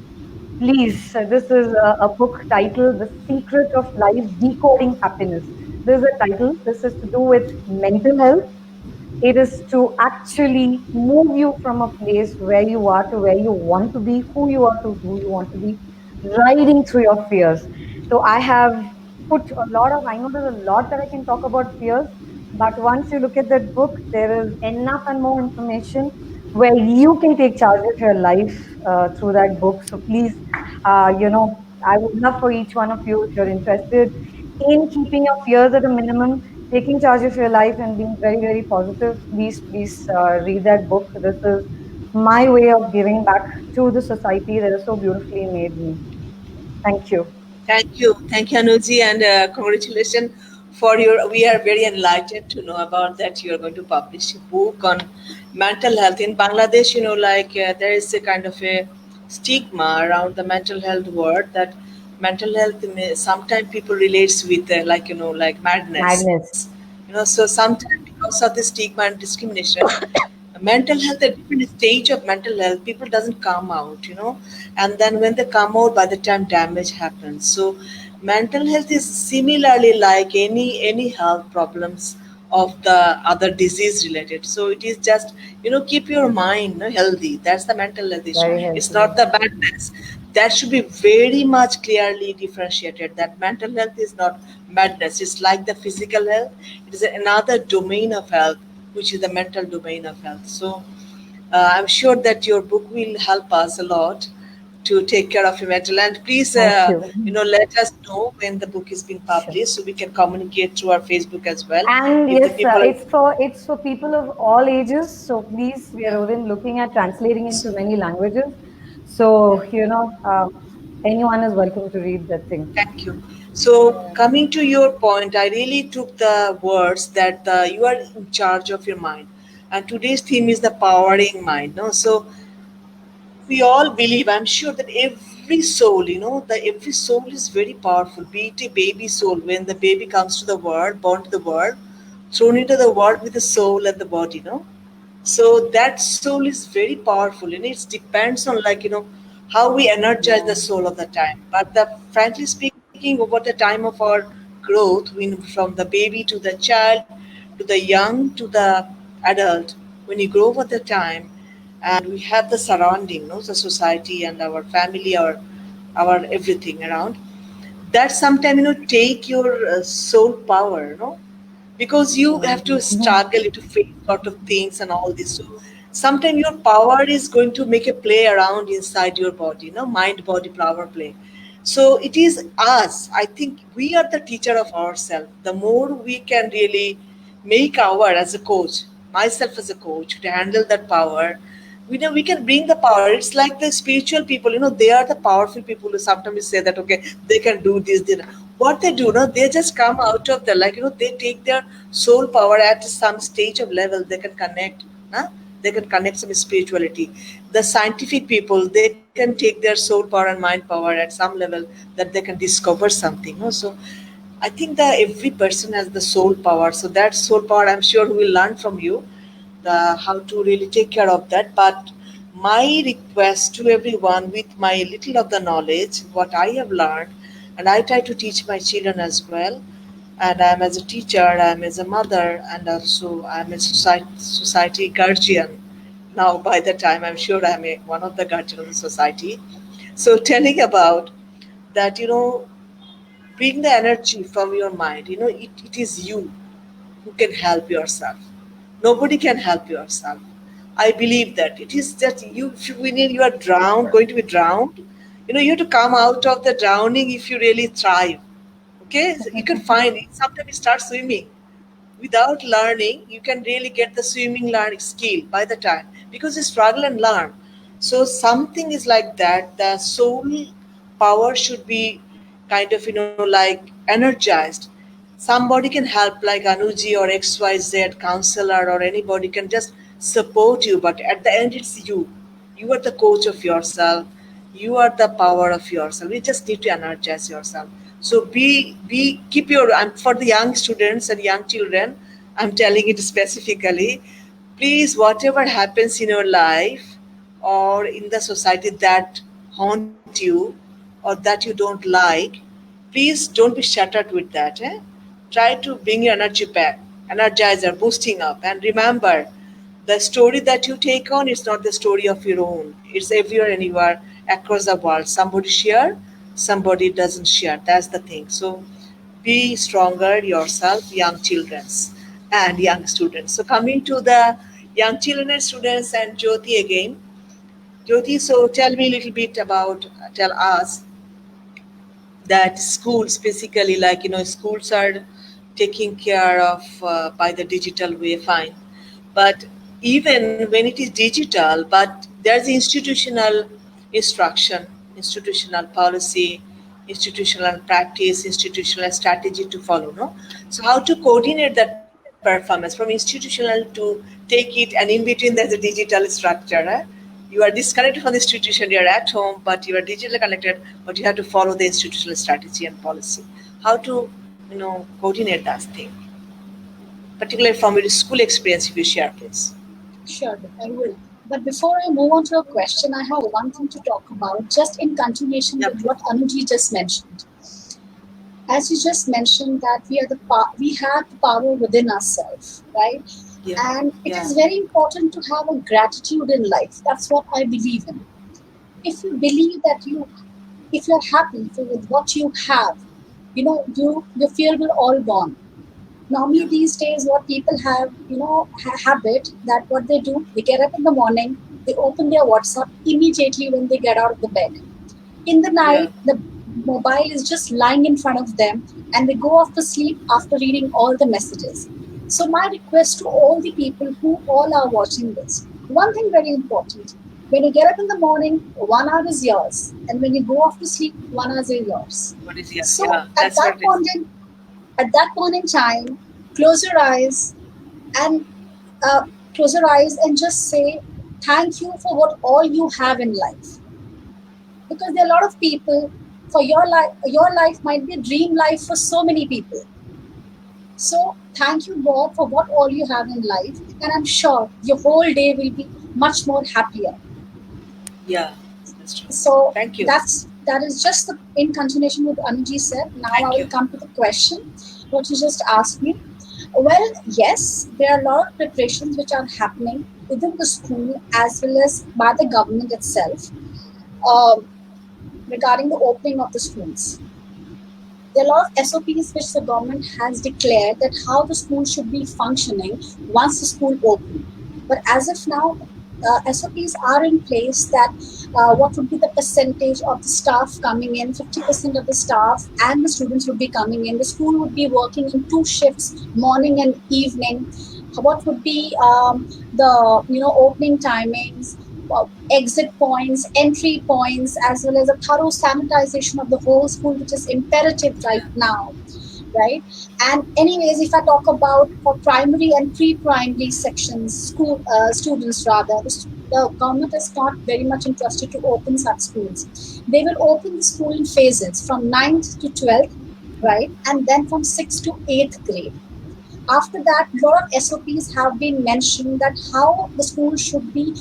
Please, this is a book titled The Secret of Life Decoding Happiness. This is a title. This is to do with mental health. It is to actually move you from a place where you are to where you want to be, who you are to who you want to be, riding through your fears. So I have put a lot of, I know there's a lot that I can talk about fears, but once you look at that book, there is enough and more information where you can take charge of your life through that book. So please, I would love for each one of you, if you're interested in keeping your fears at a minimum, taking charge of your life and being very, very positive, please read that book. This is my way of giving back to the society that has so beautifully made me. Thank you. Thank you, Anuji, and congratulations for your. We are very enlightened to know about that. You are going to publish a book on mental health in Bangladesh. There is a kind of a stigma around the mental health word, that mental health sometimes people relates with like madness. Madness. So sometimes because of the stigma and discrimination, mental health, a different stage of mental health, people doesn't come out, and then when they come out, by the time damage happens. So mental health is similarly like any health problems of the other disease related. So it is just, keep your mind healthy. That's the mental health issue. Very It's healthy. not the badness. That should be very much clearly differentiated, that mental health is not madness. It's like the physical health. It is another domain of health, which is the mental domain of health. So I'm sure that your book will help us a lot to take care of your mental. And please, Thank you. let us know when the book is being Sure. published so we can communicate through our Facebook as well. And If the yes, people are, it's for people of all ages. So please, we are even looking at translating into many languages. So anyone is welcome to read that thing. thank you. So coming to your point, I really took the words that you are in charge of your mind. And today's theme is the powering mind. No, so we all believe, I'm sure that every soul, every soul is very powerful. Be it a baby soul, when the baby comes to the world, born to the world, thrown into the world with the soul and the body, so that soul is very powerful, and it depends on, how we energize the soul of the time. But frankly speaking, over the time of our growth, from the baby to the child, to the young, to the adult, when you grow over the time, and we have the surrounding, the society and our family, our everything around, that sometimes take your soul power, because you have to struggle to face lot of things and all this. So sometimes your power is going to make a play around inside your body, mind body power play. So it is us. I think we are the teacher of ourselves. The more we can really make our, as a coach, myself as a coach, to handle that power, we know we can bring the power. It's like the spiritual people, they are the powerful people who sometimes say that, okay, they can do this, what they do, they just come out of the, they take their soul power at some stage of level, they can connect, they can connect some spirituality. The scientific people, they can take their soul power and mind power at some level, that they can discover something, so I think that every person has the soul power. So that soul power, I'm sure we will learn from you the how to really take care of that. But my request to everyone, with my little of the knowledge, what I have learned, and I try to teach my children as well. And I'm as a teacher, I'm as a mother, and also I'm a society guardian. Now, by the time, I'm sure I'm one of the guardian of the society. So telling about that, bring the energy from your mind. It is you who can help yourself. Nobody can help yourself. I believe that it is just you. When you are drowned, going to be drowned, you have to come out of the drowning if you really thrive. Okay, so you can find it. Sometimes you start swimming. Without learning, you can really get the swimming learning skill by the time, because you struggle and learn. So something is like that. The soul power should be kind of like energized. Somebody can help, like Anuji or XYZ counselor, or anybody can just support you, but at the end it's you. You are the coach of yourself. You are the power of yourself. You just need to energize yourself. So be keep your, for the young students and young children, I'm telling it specifically, please, whatever happens in your life or in the society that haunt you or that you don't like, please don't be shattered with that. Try to bring your energy back, energizer, boosting up. And remember, the story that you take on is not the story of your own. It's everywhere, anywhere, across the world. Somebody share, somebody doesn't share. That's the thing. So be stronger yourself, young children's and young students. So coming to the young children and students, and Jyoti again. Jyoti, so tell me a little bit about, tell us that schools basically, schools are taking care of by the digital way, fine, but even when it is digital, but there's institutional instruction, institutional policy, institutional practice, institutional strategy to follow, no? So how to coordinate that performance from institutional to take it, and in between there's a digital structure, you are disconnected from the institution, you're at home, but you are digitally connected, but you have to follow the institutional strategy and policy. How to, coordinate that thing, particularly from your school experience, if you share, please. Sure, I will. But before I move on to your question, I have one thing to talk about, just in continuation Yeah, with please. what Anuji just mentioned. As you just mentioned, that we have the power within ourselves, right? Yeah, And it yeah, is very important to have a gratitude in life. That's what I believe in. If you believe that if you're happy with what you have, your fear will all gone. Normally yeah, these days, what people have, habit that what they do, they get up in the morning, they open their WhatsApp immediately when they get out of the bed. In the night, the mobile is just lying in front of them, and they go off to sleep after reading all the messages. So my request to all the people who all are watching this, one thing very important: when you get up in the morning, 1 hour is yours, and when you go off to sleep, 1 hour is yours. What is So that's what it is. at that point in time, close your eyes and close your eyes and just say thank you for what all you have in life. Because there are a lot of people, for your life might be a dream life for so many people. So thank you, God, for what all you have in life, and I'm sure your whole day will be much more happier. Yeah, that's true. So Thank you. that is just in continuation with Anuji said. Now Thank I will you. come to the question what you just asked me. Well, yes, there are a lot of preparations which are happening within the school as well as by the government itself, um, regarding the opening of the schools. There are a lot of SOPs which the government has declared that how the school should be functioning once the school open. But as of now, SOPs are in place that what would be the percentage of the staff coming in, 50% of the staff and the students would be coming in. The school would be working in 2 shifts, morning and evening. What would be the opening timings, exit points, entry points, as well as a thorough sanitization of the whole school, which is imperative right now, right? And anyways, if I talk about for primary and pre-primary sections, school students rather, the government is not very much interested to open such schools. They will open the school in phases from 9th to 12th, right? And then from 6th to 8th grade. After that, a lot of SOPs have been mentioned that how the school should be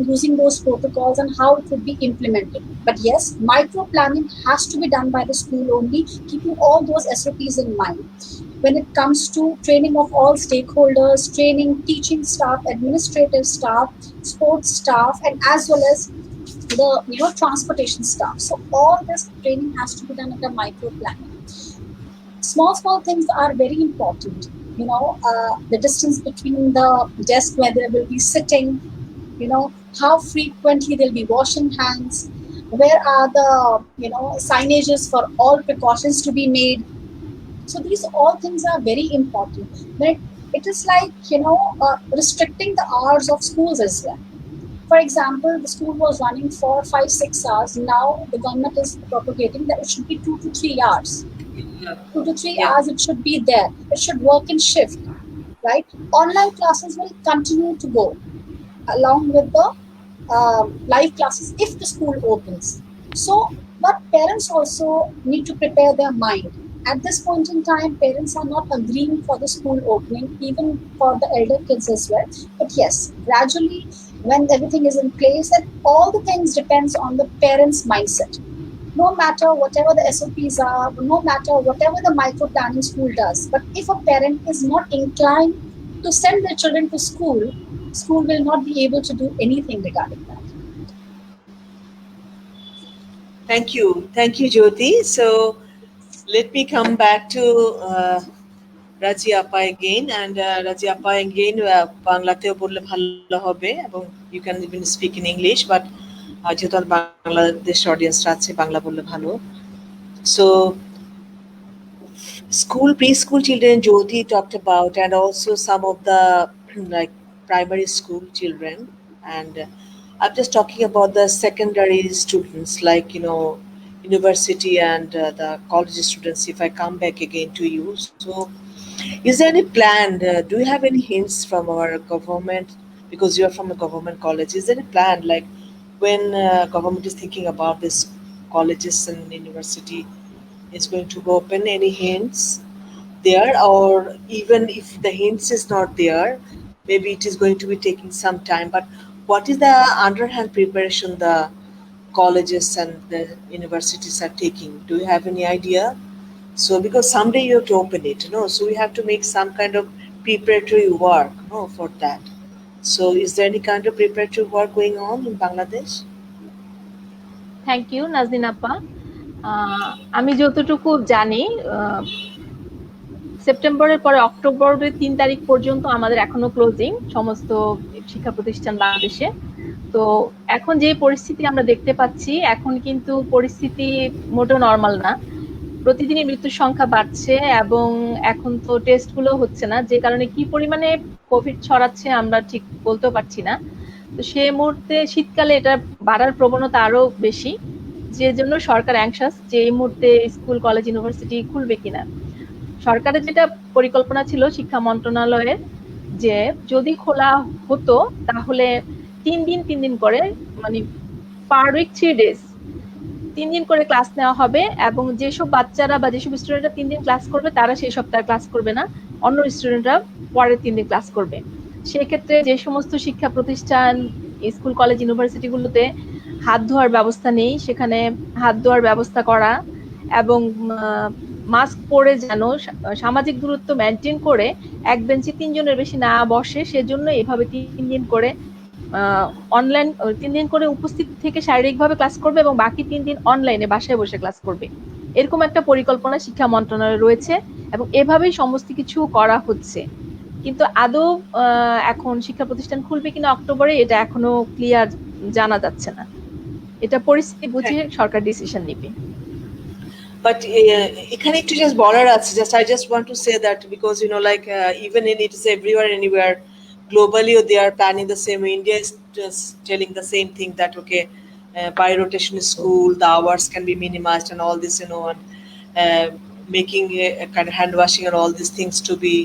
using those protocols and how it would be implemented. But yes, micro planning has to be done by the school only, keeping all those SOPs in mind. When it comes to training of all stakeholders, training, teaching staff, administrative staff, sports staff, and as well as the transportation staff. So all this training has to be done under micro planning. Small things are very important. The distance between the desk where they will be sitting, how frequently they'll be washing hands, where are the signages for all precautions to be made. So these all things are very important. But it is like restricting the hours of schools as well. For example, the school was running for 5-6 hours. Now the government is propagating that it should be 2 to 3 hours. Yeah. 2 to 3 hours it should be there. It should work in shift, right? Online classes will continue to go along with the live classes if the school opens. So, but parents also need to prepare their mind. At this point in time, parents are not agreeing for the school opening, even for the elder kids as well. But yes, gradually, when everything is in place, and all the things depends on the parents' mindset. No matter whatever the SOPs are, no matter whatever the micro planning school does, but if a parent is not inclined to send their children to school will not be able to do anything regarding that. Thank you, Jyoti. So let me come back to Razia Appa again, and Razia Appa again বাংলাতেও বললে ভালো হবে এবং you can even speak in English, but যেহেতু বাংলাদেশ অডিয়েন্সরা আছে বাংলা বললে ভালো. So preschool children Jyoti talked about, and also some of the like primary school children, and I'm just talking about the secondary students, like university and the college students. If I come back again to you, so is there any plan? Do you have any hints from our government, because you are from a government college? Is there any plan, like when government is thinking about this colleges and university is going to open, any hints there? Or even if the hints is not there, maybe it is going to be taking some time, but what is the underhand preparation the colleges and the universities are taking? Do you have any idea? So because someday you have to open it, so we have to make some kind of preparatory work, for that. So is there any kind of preparatory work going on in Bangladesh? Thank you Naznin আপা। আমি যতটুকু জানি সেপ্টেম্বরের পরে অক্টোবরের 3 তারিখ পর্যন্ত আমাদের এখনো ক্লোজিং সমস্ত শিক্ষা প্রতিষ্ঠান বাংলাদেশে। তো তো এখন যে পরিস্থিতি আমরা দেখতে পাচ্ছি, এখন কিন্তু পরিস্থিতি মোটেও নর্মাল না। প্রতিদিনই মৃত্যুর সংখ্যা বাড়ছে এবং এখন তো টেস্টগুলো হচ্ছে না, যে কারণে কি পরিমাণে কোভিড ছড়াচ্ছে আমরা ঠিক বলতেও পারছি না। তো সে মুহূর্তে শীতকালে এটা বাড়ার প্রবণতা আরো বেশি, যে জন্য সরকার অ্যাংশাস যে এই মুহূর্তে স্কুল, কলেজ, ইউনিভার্সিটি খুলবে কিনা। সরকারের যেটা পরিকল্পনা ছিল শিক্ষা মন্ত্রণালয়ের, যে যদি খোলা হতো তাহলে 3 দিন করে, মানে পার উইক 3 ডেজ 3 দিন করে ক্লাস নেওয়া হবে, এবং যেসব বাচ্চারা বা যেসব স্টুডেন্টরা 3 দিন ক্লাস করবে তারা সেই সপ্তাহে ক্লাস করবে না, অন্য স্টুডেন্টরা পরের 3 দিন ক্লাস করবে। সেক্ষেত্রে যে সমস্ত শিক্ষা প্রতিষ্ঠান, স্কুল, কলেজ, ইউনিভার্সিটিগুলোতে হাত ধোয়ার ব্যবস্থা নেই, সেখানে হাত ধোয়ার ব্যবস্থা করা এবং মাস্ক পরে যেন সামাজিক দূরত্ব মেনটেন করে এক বেঞ্চে 3 জনের বেশি না বসে, সেজন্য এভাবে 3 দিন করে অনলাইন 3 দিন করে উপস্থিত থেকে শারীরিকভাবে ক্লাস করবে এবং বাকি 3 দিন অনলাইনে বাসায় বসে ক্লাস করবে। এরকম একটা পরিকল্পনা শিক্ষা মন্ত্রণালয়ে রয়েছে এবং এভাবেই সমস্ত কিছু করা হচ্ছে। কিন্তু আদৌ এখন শিক্ষা প্রতিষ্ঠান খুলবে কিনা অক্টোবরে, এটা এখনো ক্লিয়ার জানা যাচ্ছে না। এটা পরিস্থিতি বুঝে সরকার ডিসিশন নেবে। But এখানে একটু just বলার আছে, I just want to say that because like even in it is everywhere, anywhere, globally they are planning the same. India is just telling the same thing that okay, by rotation school, the hours can be minimized and all this, and making a kind of hand washing and all these things to be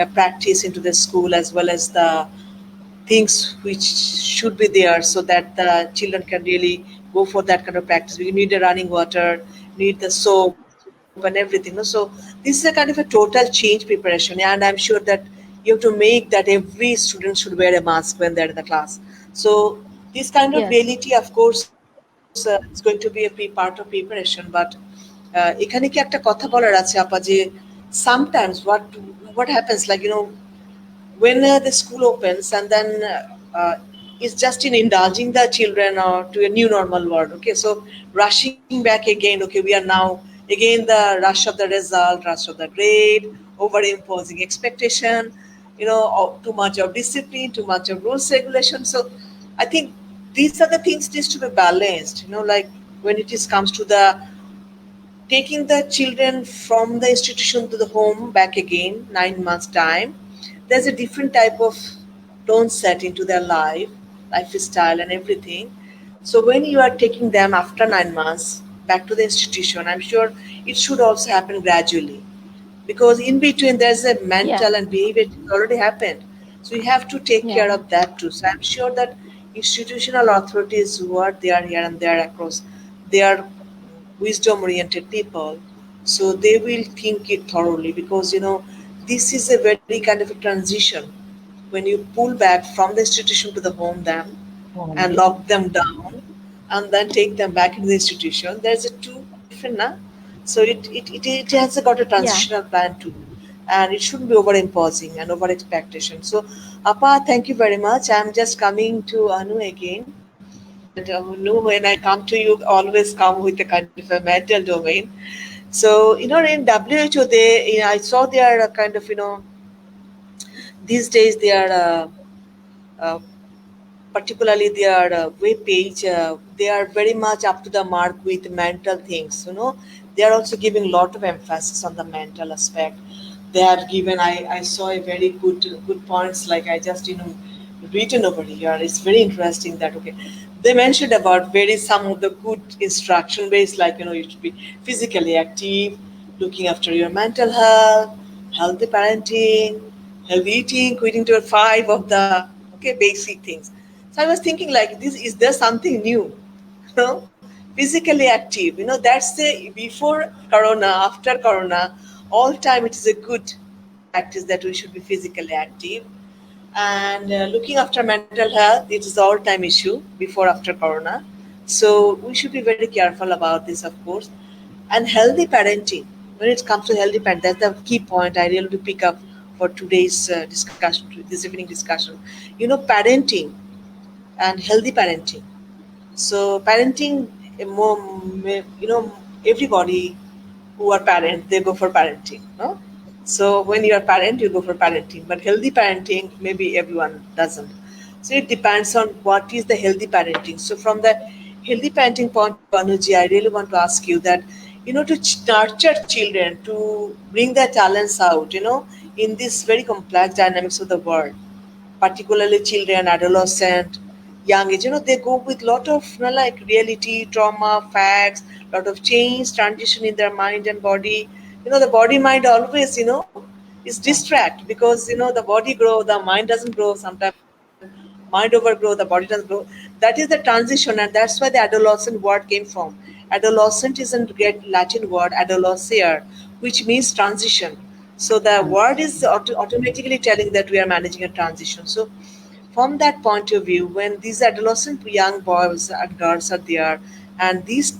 a practice into the school, as well as the things which should be there so that the children can really go for that kind of practice. We need the running water, need the soap and everything. So this is a kind of a total change preparation, and I'm sure that you have to make that every student should wear a mask when they're in the class. So this kind of Yes. reality, of course, is going to be a part of preparation. But এখানে কি একটা কথা বলার আছে আপা, যে sometimes what happens, like when the school opens, and then it's just in indulging the children or to a new normal world. Okay, so rushing back again. Okay, we are now again the rush of the result, rush of the grade, overimposing expectation. Too much of discipline, too much of rules regulation. So I think these are the things needs to be balanced. Like when it comes to the taking the children from the institution to the home back again, 9 months time, there's a different type of tone set into their lifestyle and everything. So when you are taking them after 9 months back to the institution, I'm sure it should also happen gradually, because in between there's a mental and behavior already happened. So you have to take care of that too. So I'm sure that institutional authorities who are there here and there across, they are wisdom oriented people, so they will think it thoroughly, because this is a very kind of a transition when you pull back from the institution to the home them and lock them down and then take them back into the institution. There's a two different na? So it has got a transitional plan too, and it shouldn't be over-imposing and over-expectation. So Appa, thank you very much. I'm just coming to Anu again. And when I come to you, always come with a kind of a mental domain. So in WHO, I saw they are kind of these days they are uh, particularly their web page, they are very much up to the mark with mental things. They are also giving a lot of emphasis on the mental aspect. They have given, I saw a very good points, like I just written over here. It's very interesting that okay, they mentioned about some of the good instruction based, like you should be physically active, looking after your mental health, healthy parenting, healthy eating, quitting to 5 of the basic things. So I was thinking, like, this is there something new? Physically active. That's the before Corona, after Corona, all time it is a good practice that we should be physically active. And looking after mental health, it is all time issue before after Corona. So we should be very careful about this, of course. And healthy parenting. When it comes to healthy parenting, that's the key point I really pick up for today's discussion, this evening discussion. Parenting and healthy parenting. So parenting, everybody who are parents, they go for parenting. No? So when you are parent, you go for parenting. But healthy parenting, maybe everyone doesn't. So it depends on what is the healthy parenting. So from the healthy parenting point of view, Anuji, I really want to ask you that, to nurture children, to bring their talents out, in this very complex dynamics of the world, particularly children, adolescent, young age, they go with lot of like reality, trauma, facts, lot of change, transition in their mind and body. The body mind always, is distract because the body grow, the mind doesn't grow. Sometimes mind overgrow, the body doesn't grow. That is the transition, and that's why the adolescent word came from. Adolescent is a great Latin word, adolescere, which means transition. So the word is automatically telling that we are managing a transition. So from that point of view, when these adolescent young boys and girls are there, and these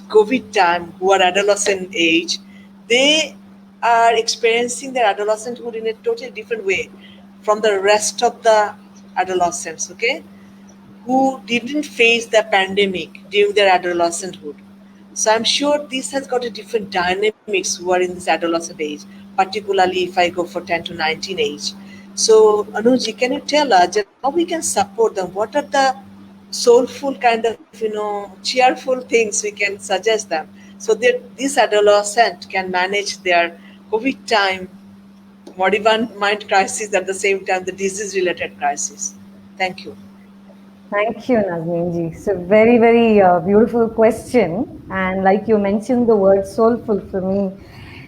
COVID time who are adolescent age, they are experiencing their adolescenthood in a totally different way from the rest of the adolescents, okay, who didn't face the pandemic during their adolescenthood. So I'm sure this has got a different dynamics who are in this adolescent age, particularly if I go for 10 to 19 age. So Anuji, can you tell us that how we can support them? What are the soulful kind of, cheerful things we can suggest them so that this adolescent can manage their COVID time, modern mind crisis at the same time, the disease related crisis? Thank you. Thank you, Nazneen ji. So very, very beautiful question. And like you mentioned the word soulful for me,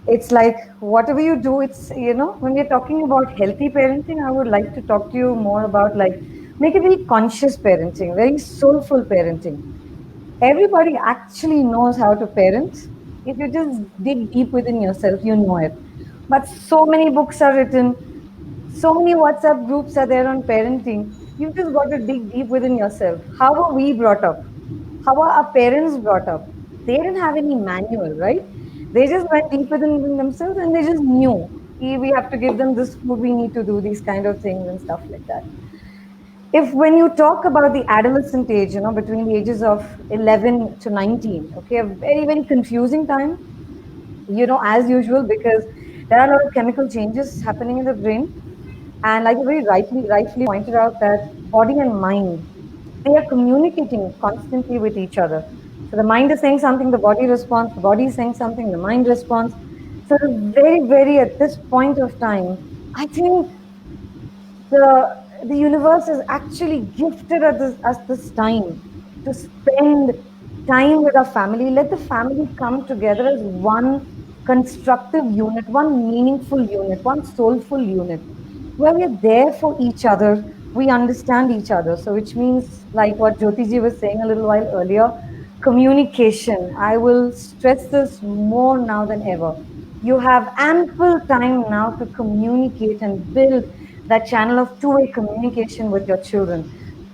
it's like whatever you do, it's, when we're talking about healthy parenting, I would like to talk to you more about like make it very conscious parenting, very soulful parenting. Everybody actually knows how to parent. If you just dig deep within yourself, you know it. But so many books are written, so many WhatsApp groups are there on parenting. You've just got to dig deep within yourself. How were we brought up? How are our parents brought up? They didn't have any manual, right? They just went deep within themselves and they just knew we have to give them this food, we need to do these kind of things and stuff like that. If when you talk about the adolescent age, between the ages of 11 to 19, okay, a very, very confusing time, as usual, because there are a lot of chemical changes happening in the brain. And like you very rightfully pointed out that body and mind, they are communicating constantly with each other. So the mind is saying something, the body responds, the body is saying something, the mind responds. So very, very at this point of time, I think the universe has actually gifted us this time to spend time with our family. Let the family come together as one constructive unit, one meaningful unit, one soulful unit, where we are there for each other. We understand each other. So, which means, like what Jyoti ji was saying a little while earlier, communication. I will stress this more now than ever. You have ample time now to communicate and build that channel of two-way communication with your children,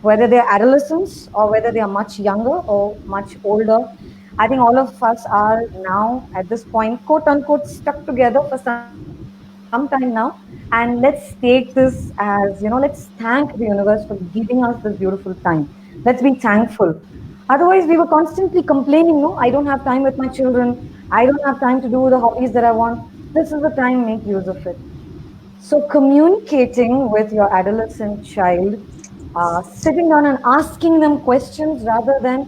whether they're adolescents or whether they are much younger or much older. I think all of us are now at this point, quote unquote, stuck together for some time now. And let's take this as, let's thank the universe for giving us this beautiful time. Let's be thankful. Otherwise, we were constantly complaining, no, I don't have time with my children. I don't have time to do the hobbies that I want. This is the time, make use of it. So, communicating with your adolescent child, sitting down and asking them questions rather than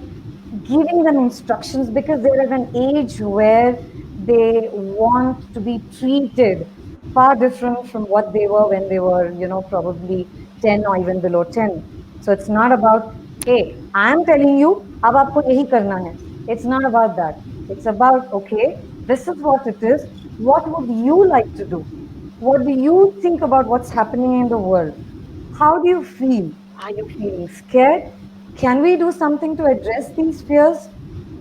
giving them instructions, because they're at an age where they want to be treated far different from what they were when they were, probably 10 or even below 10. So, it's not about, hey, I'm telling you, ab aapko yahi karna hai. It's not about that. It's about, okay, this is what it is. What would you like to do? What do you think about what's happening in the world? How do you feel? Are you feeling scared? Can we do something to address these fears?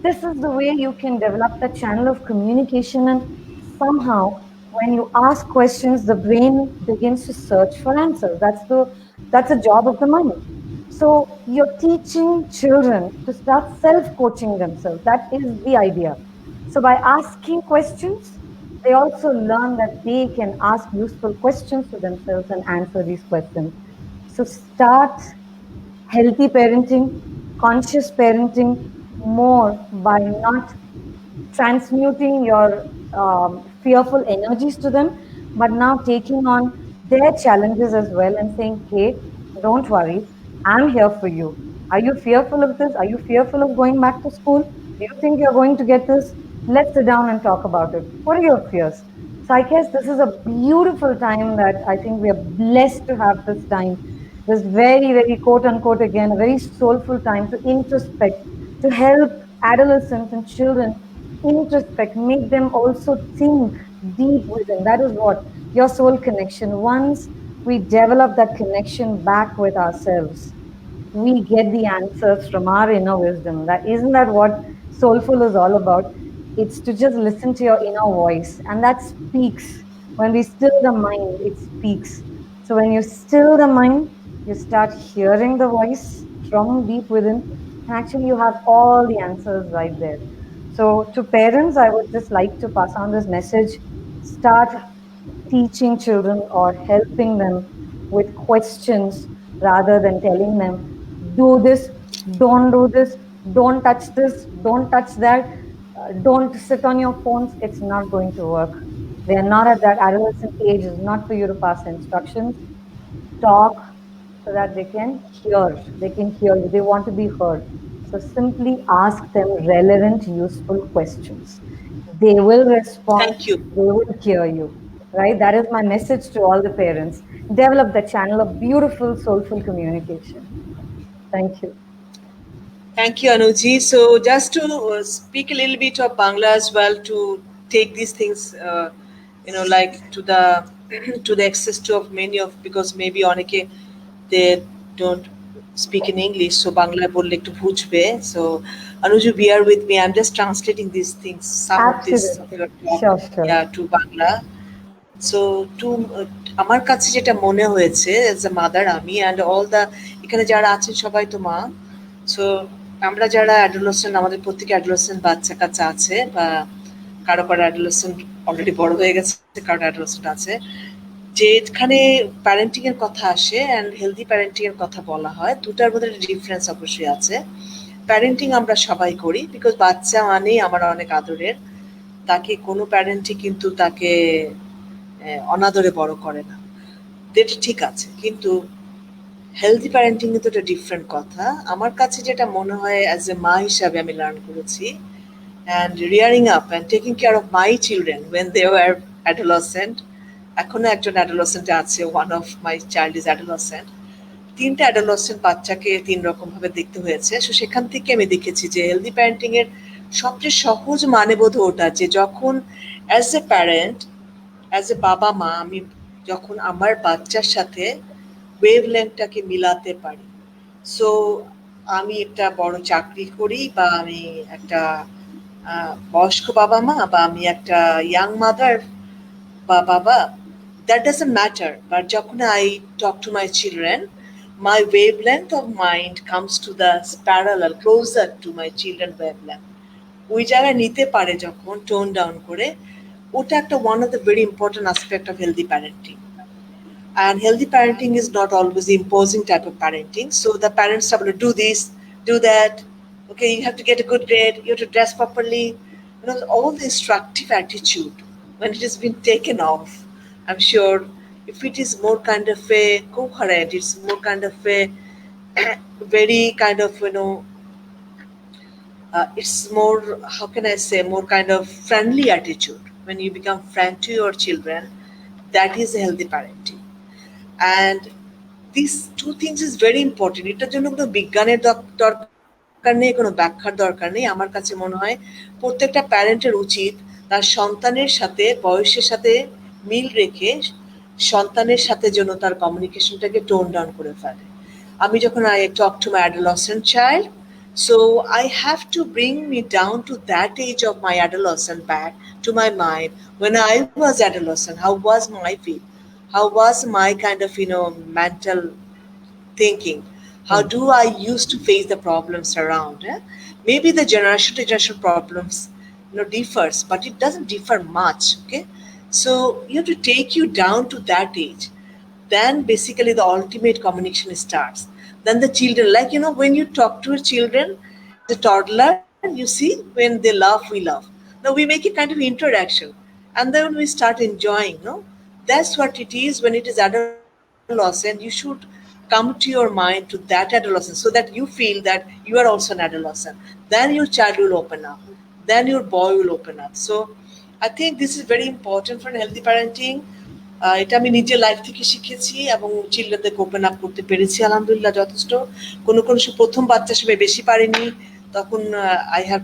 This is the way you can develop the channel of communication, and somehow when you ask questions, the brain begins to search for answers. That's the job of the mind. So you're teaching children to start self-coaching themselves. That is the idea. So by asking questions, they also learn that they can ask useful questions to themselves and answer these questions. So start healthy parenting, conscious parenting more by not transmuting your fearful energies to them, but now taking on their challenges as well and saying, hey, don't worry. I'm here for you. Are you fearful of this? Are you fearful of going back to school? Do you think you're going to get this? Let's sit down and talk about it. What are your fears? So I guess this is a beautiful time that I think we are blessed to have this time. This very, very quote unquote again, a very soulful time to introspect, to help adolescents and children introspect, make them also think deep within. That is what your soul connection. Once we develop that connection back with ourselves, we get the answers from our inner wisdom. That isn't that what soulful is all about? It's to just listen to your inner voice, and that speaks. When we still the mind, it speaks. So when you still the mind, you start hearing the voice from deep within, and actually you have all the answers right there. So to parents, I would just like to pass on this message. Start teaching children or helping them with questions rather than telling them, do this, don't do this, don't touch this, don't touch that, don't sit on your phones. It's not going to work. They are not at that adolescent age. It's not for you to pass instructions. Talk so that they can hear you, they want to be heard. So simply ask them relevant, useful questions. They will respond, Thank you. they will hear you, right? That is my message to all the parents. Develop the channel of beautiful, soulful communication. Thank you. Thank you, Anuji. So, just to speak a little bit of Bangla as well, to take these things, like to the to the access to of many of, because maybe অনেকে they don't speak in English, so Bangla বললে একটু বুঝবে. So, Anuju, bear with me. I'm just translating these things, some of this of Absolutely. your talk, Sure, sure. yeah, to Bangla. So, to আমার কাছে যেটা মনে হয়েছে as a mother আমি and all the এখানে যারা আছেন সবাই তো মা. সো আমরা যারা অ্যাডোলেসেন্ট, আমাদের প্রত্যেকে অ্যাডোলেসেন্ট বাচ্চা কাচ্চা আছে, বা কারো কারো অ্যাডোলেসেন্ট অলরেডি বড় হয়ে গেছে, কারো অ্যাডোলেসেন্ট আছে, যেখানে প্যারেন্টিং এর কথা আসে অ্যান্ড হেলদি প্যারেন্টিং এর কথা বলা হয়, দুটার মধ্যে ডিফারেন্স অবশ্যই আছে. প্যারেন্টিং আমরা সবাই করি, বিকজ বাচ্চা মানেই আমার অনেক আদরের. তাকে কোনো প্যারেন্টই কিন্তু তাকে অনাদরে বড় করে না, যেটা ঠিক আছে. কিন্তু হেলদি প্যারেন্টিং কিন্তু একটা ডিফারেন্ট কথা. আমার কাছে যেটা মনে হয় অ্যাজ এ মা হিসাবে আমি লার্ন করেছি, and rearing up and taking care of my children when they were adolescent. এখনো একজন অ্যাডোলসেন্টে আছে, one of my child is adolescent. তিনটা অ্যাডোলসেন্ট বাচ্চাকে তিন রকম ভাবে দেখতে হয়েছে. সো সেখান থেকে আমি দেখেছি যে হেলদি প্যারেন্টিং এর সবচেয়ে সহজ মানে বোধ ওটা, যে যখন as a parent, as a বাবা মা, আমি যখন আমার বাচ্চার সাথে ওয়েভ লেন্থটাকে মিলাতে পারি. সো আমি একটা বড় চাকরি করি, বা আমি একটা বয়স্ক বাবা মা, বা আমি একটা ইয়াং মাদার বা বাবা, that doesn't matter. But যখন I talk to my children, my wavelength of mind comes to the parallel, closer to my children wavelength. ওই জায়গায় নিতে পারে যখন টোন ডাউন করে, ওটা একটা one of the very important aspect of healthy parenting. And healthy parenting is not always the imposing type of parenting. So the parents are going to do this, do that. Okay, you have to get a good grade. You have to dress properly. All the instructive attitude, when it has been taken off, I'm sure if it is more kind of a coherent, it's more kind of a very kind of, it's more, how can I say, more kind of friendly attitude. When you become friend to your children, that is healthy parenting. And these two things is very important. এটার জন্য কোনো বিজ্ঞানের দরকার নেই, কোনো ব্যাখ্যার দরকার নেই. আমার কাছে মনে হয় প্রত্যেকটা প্যারেন্টের উচিত তার সন্তানের সাথে বয়সের সাথে মিল রেখে সন্তানের সাথে যেন তার কমিউনিকেশনটাকে টোন ডাউন করে ফেলে. আমি যখন I talk to my adolescent child, so I have to bring me down to that age of my adolescent back to my mind. When I was adolescent, how was my feel? How was my kind of, mental thinking? How do I used to face the problems around? Maybe the generation to generation problems, differs, but it doesn't differ much. Okay, so you have to take you down to that age. Then basically the ultimate communication starts. Then the children, like, when you talk to your children as a toddler, you see, when they laugh, we laugh. Now we make a kind of interaction, and then we start enjoying. No, that's what it is when it is adolescent. You should come to your mind to that adolescence, so that you feel that you are also an adolescent. Then your child will open up. Then your boy will open up. So I think this is very important for healthy parenting. এটা আমি নিজের life থেকে শিখেছি এবং চিলড্রেনদেরকে open up করতে পেরেছি আলহামদুলিল্লাহ যথেষ্ট। কোনো কোনো প্রথম বাচ্চার সময় বেশি পারিনি, তখন I have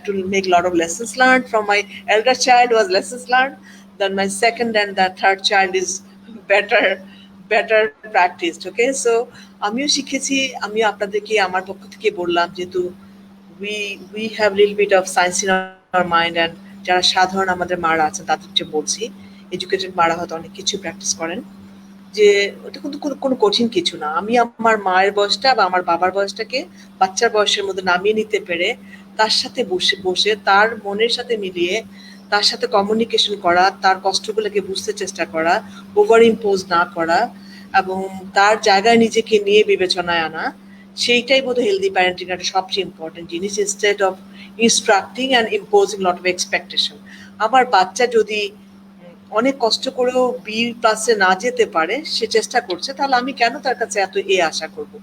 to make a lot of lessons learned from my elder child was lessons learned. Then my second and the third child is better practiced. Okay, so আমিও শিখেছি, আমিও আপনাদেরকে আমার পক্ষ থেকে বললাম, যেহেতু we have a little bit of science in our mind, and যারা সাধারণ আমাদের মারা আছেন তাদের যে বলছি, এডুকেটেড মারা হয়তো অনেক কিছু প্র্যাকটিস করেন, যে ওটা কিন্তু কোনো কঠিন কিছু না। আমি আমার মায়ের বয়সটা বা আমার বাবার বয়সটাকে বাচ্চার বয়সের মধ্যে নামিয়ে নিতে পেরে তার সাথে বসে তার মনের সাথে মিলিয়ে তার সাথে কমিউনিকেশন করা, তার কষ্টগুলোকে বুঝতে চেষ্টা করা, ওভার ইম্পোজ না করা এবং তার জায়গায় নিজেকে নিয়ে বিবেচনায় আনা, সেইটাই বোধহয় হেলদি প্যারেন্টিং একটা সবচেয়ে ইম্পর্টেন্ট জিনিস, instead of instructing and imposing lot of expectation. আমার বাচ্চা যদি অনেক কষ্ট করেও B+ না যেতে পারে, সে চেষ্টা করছে, তাহলে আমি কেন তার কাছে এত আশা করব?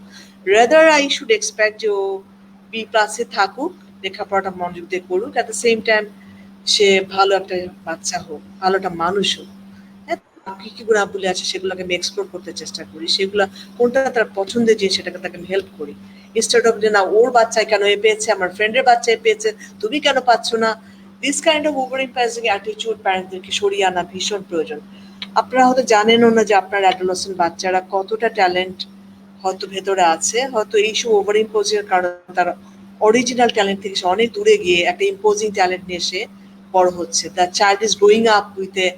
রাদার আই শুড এক্সপেক্ট যে ও B+ থাকুক, লেখাপড়াটা মনোযোগ দিয়ে করুক, অ্যাট দ্য সেম টাইম সে ভালো একটা বাচ্চা হোক, ভালো একটা মানুষ হোক। হ্যাঁ, কি কি গুণাবলী আছে সেগুলোকে আমি এক্সপ্লোর করতে চেষ্টা করি, সেগুলো কোনটা তার পছন্দের জিনিস সেটাকে তাকে আমি হেল্প করি, ইনস্টেড অফ যে না ওর বাচ্চায় কেন পেয়েছে, আমার ফ্রেন্ডের বাচ্চায় পেয়েছে, তুমি কেন পাচ্ছ না। This kind of over imposing attitude প্যারেন্টদেরকে সরিয়ে আনা ভীষণ প্রয়োজন। আপনারা হয়তো জানেনও না যে আপনার অ্যাডোলেসেন্ট বাচ্চারা কতটা ট্যালেন্ট হয়তো ভেতরে আছে, হয়তো এইসব ওভার ইম্পোজিং এর কারণে তার অরিজিনাল ট্যালেন্ট থেকে সে অনেক দূরে গিয়ে একটা ইম্পোজিং ট্যালেন্ট নিয়ে সে বড় হচ্ছে। The child is growing up with a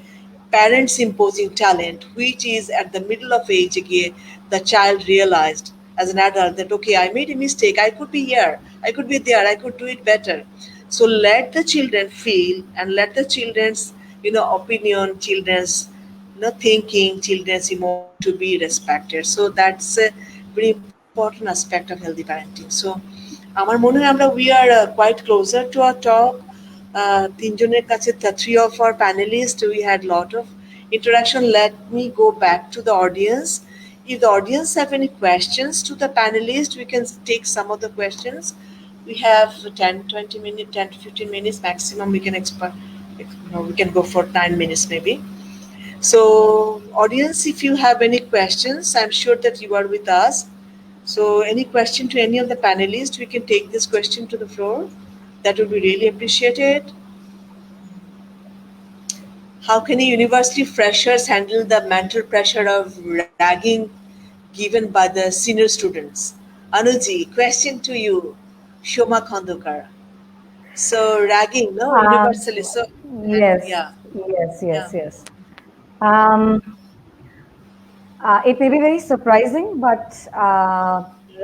parents imposing talent, which is at the middle of age গিয়ে the child realized as an adult that okay, I made a mistake, I could be here, I could be there, I could do it better. So let the children feel and let the children's opinion, children's thinking, children's emotion to be respected. So that's a very important aspect of healthy parenting. So আমার মনে হয় আমরা we are quite closer to our talk. তিনজনের কাছে, the three of our panelists, we had a lot of interaction. Let me go back to the audience. If the audience have any questions to the panelists, we can take some of the questions. We have 10-20 minutes, 10 to 15 minutes maximum. We can we can go for 9 minutes maybe. So audience, if you have any questions, I'm sure that you are with us. So any question to any of the panelists, we can take this question to the floor. That would be really appreciated. How can a university freshers handle the mental pressure of ragging given by the senior students? Anuji, question to you, Shoma Khandokar. So ragging, no, universally. So Yes, yeah, yes. Um, it may be very surprising, but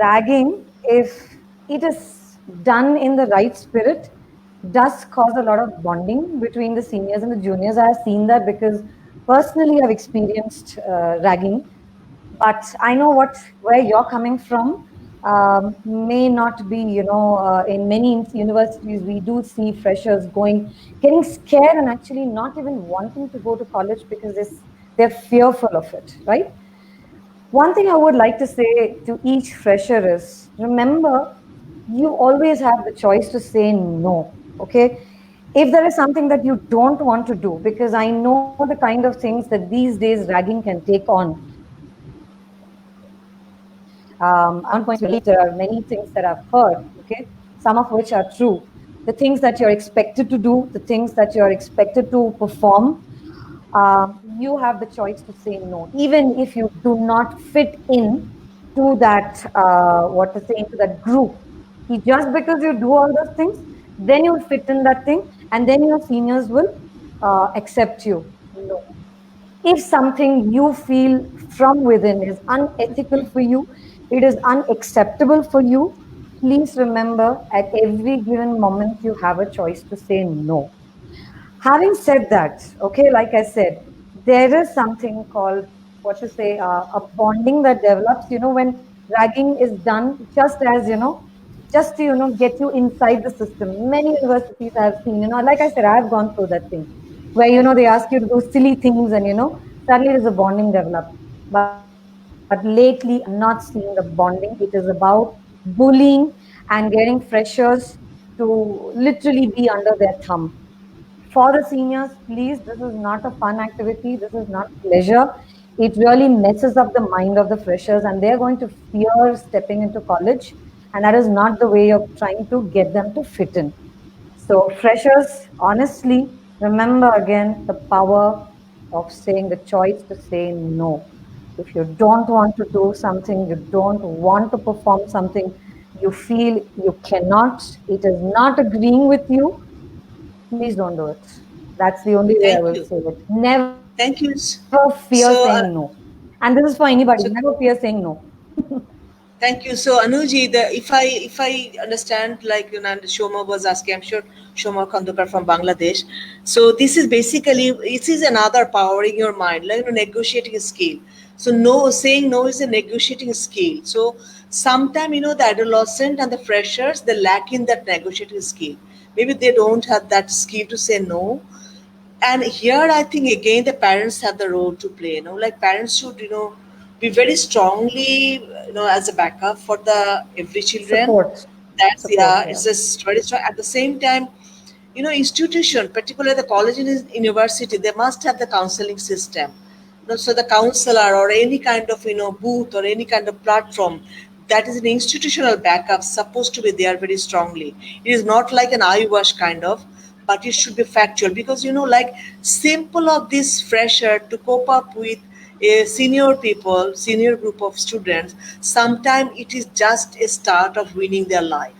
ragging, if it is done in the right spirit, does cause a lot of bonding between the seniors and the juniors. I have seen that because personally I've experienced ragging, but I know where you're coming from. May not be, in many universities we do see freshers getting scared and actually not even wanting to go to college because they're fearful of it, right? One thing I would like to say to each fresher is, remember, you always have the choice to say no, okay? If there is something that you don't want to do, because I know the kind of things that these days ragging can take on. I won't point to there are many things that I've heard, okay? Some of which are true. The things that you're expected to do, the things that you're expected to perform, you have the choice to say no, even if you do not fit in to that, into that group. Just because you do all those things, then you'll fit in that thing, and then your seniors will accept you. No. If something you feel from within is unethical for you, it is unacceptable for you, please remember at every given moment you have a choice to say no. Having said that, okay, like I said, there is something called a bonding that develops, when ragging is done just to get you inside the system. Many universities I have seen, like I said, I have gone through that thing where they ask you to do silly things and suddenly there's a bonding developed. But But lately, I'm not seeing the bonding. It is about bullying and getting freshers to literally be under their thumb. For the seniors, please, this is not a fun activity. This is not pleasure. It really messes up the mind of the freshers, and they're going to fear stepping into college. And that is not the way of trying to get them to fit in. So, freshers, honestly, remember again the power of saying the choice to say no. If you don't want to do something, you don't want to perform something, you feel you cannot, it is not agreeing with you, please don't do it. That's the only way I Thank will you. say it. Never fear Thank you. saying no. So, And this is for anybody. so Never fear saying no. thank you. So Anuji, if I understand, like and Shoma was asking, I'm sure Shoma Khandukar from Bangladesh. So this is basically it is another power in your mind, like negotiating skill. So no, saying no is a negotiating skill. So sometimes the adolescent and the freshers they lack in that negotiating skill. Maybe they don't have that skill to say no, and here I think again the parents have the role to play, like parents should be very strongly as a backup for the every children. Support. That's, Support, yeah, yeah. it's just very strong. At the same time, institution, particularly the college and university, they must have the counseling system. So the counselor or any kind of booth or any kind of platform that is an institutional backup supposed to be there very strongly. It is not like an eye wash kind of, but it should be factual, because like simple of this fresher to cope up with a senior group of students. Sometimes it is just a start of winning their life,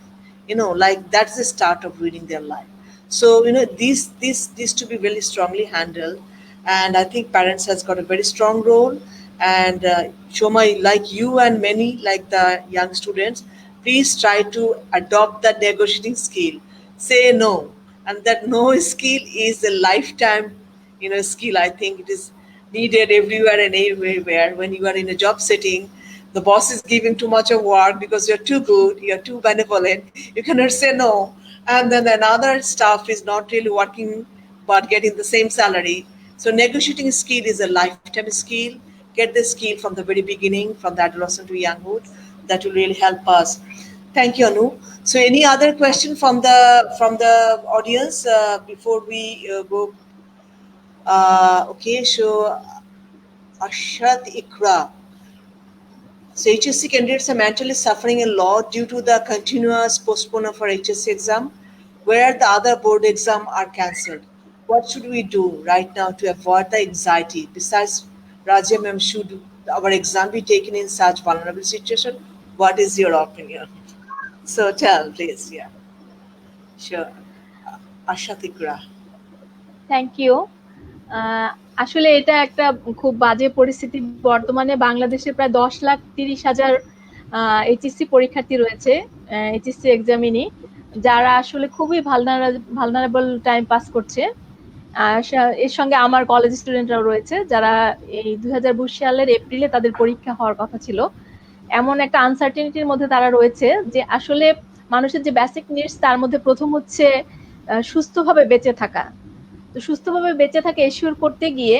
like that's the start of winning their life. So these to be really strongly handled, and I think parents has got a very strong role. And Shoma, like you and many like the young students, please try to adopt that negotiating skill. Say no, and that no skill is a lifetime skill. I think it is needed everywhere and everywhere. When you are in a job setting, the boss is giving too much of work because you're too good, you're too benevolent, you cannot say no. And then another staff is not really working but getting the same salary. So negotiating skill is a lifetime skill. Get the skill from the very beginning, from the adolescent to younghood. That will really help us. Thank you, Anu. So any other question from the audience before we go? Okay, so Ashrat Ikra. So HSC candidates are mentally suffering a lot due to the continuous postponement for HSC exam, where the other board exam are cancelled. What should we do right now to avoid the anxiety? Besides, Razia ma'am, should our exam be taken in such vulnerable situation? What is your opinion? So tell, please. Yeah, sure. Ashatikra. Thank you. আসলে এটা একটা খুব বাজে পরিস্থিতি। বর্তমানে বাংলাদেশে প্রায় 10,30,000 HSC পরীক্ষার্থী রয়েছে, এইচএসসি এক্সামিনি, যারা আসলে খুবই ভালনারেবল টাইম পাস করছে। এর সঙ্গে আমার কলেজ স্টুডেন্টরাও রয়েছে, যারা এই 2020 সালের এপ্রিলে তাদের পরীক্ষা হওয়ার কথা ছিল। এমন একটা আনসার্টেনিটির মধ্যে তারা রয়েছে যে আসলে মানুষের যে বেসিক নিডস, তার মধ্যে প্রথম হচ্ছে সুস্থভাবে বেঁচে থাকা। তো সুস্থভাবে বেঁচে থাকে এশিওর করতে গিয়ে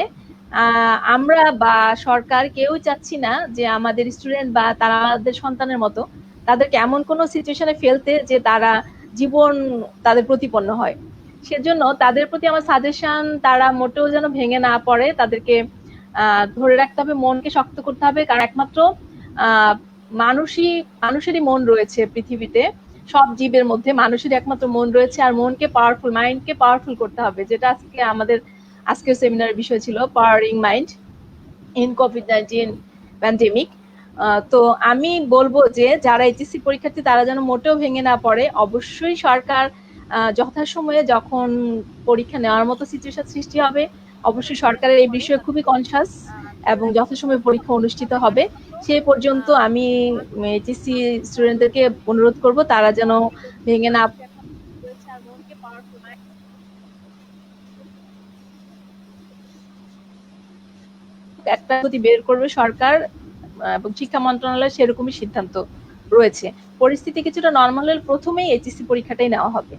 আমরা বা সরকার কেউই চাচ্ছি না যে আমাদের স্টুডেন্ট বা তারা আমাদের সন্তানের মতো তাদেরকে এমন কোনো সিচুয়েশনে ফেলতে যে তারা জীবন তাদের প্রতিপন্ন হয়। সেজন্য তাদের প্রতি আমার সাজেশন, তারা মোটেও যেন ভেঙে না পড়ে, তাদেরকে ধরে রাখতে হবে, মনকে শক্ত করতে হবে। কারণ একমাত্র মানুষেরই মন রয়েছে পৃথিবীতে, সব জীবের মধ্যে মানুষের একমাত্র মন রয়েছে। আর মনকে পাওয়ারফুল, মাইন্ডকে পাওয়ারফুল করতে হবে, যেটা আজকে আমাদের আজকের সেমিনারের বিষয় ছিল, powering mind in COVID-19 pandemic. তো আমি বলবো যে যারা এইচএসসি পরীক্ষার্থী তারা যেন মোটেও ভেঙে না পড়ে। অবশ্যই সরকার যথাসময়ে যখন পরীক্ষা নেওয়ার মতো সিচুয়েশন সৃষ্টি হবে, অবশ্যই সরকারের এই বিষয়ে খুবই কনসাস এবং যথাসময়ে পরীক্ষা অনুষ্ঠিত হবে। সে পর্যন্ত আমি এইচএসসি স্টুডেন্টদেরকে অনুরোধ করব তারা যেন ভেঙে না একটা পদ্ধতি বের করবে সরকার এবং শিক্ষা মন্ত্রণালয়, সেরকমই সিদ্ধান্ত রয়েছে। পরিস্থিতি কিছুটা নর্মাল হলে প্রথমেই এইচএসসি পরীক্ষাটাই নেওয়া হবে।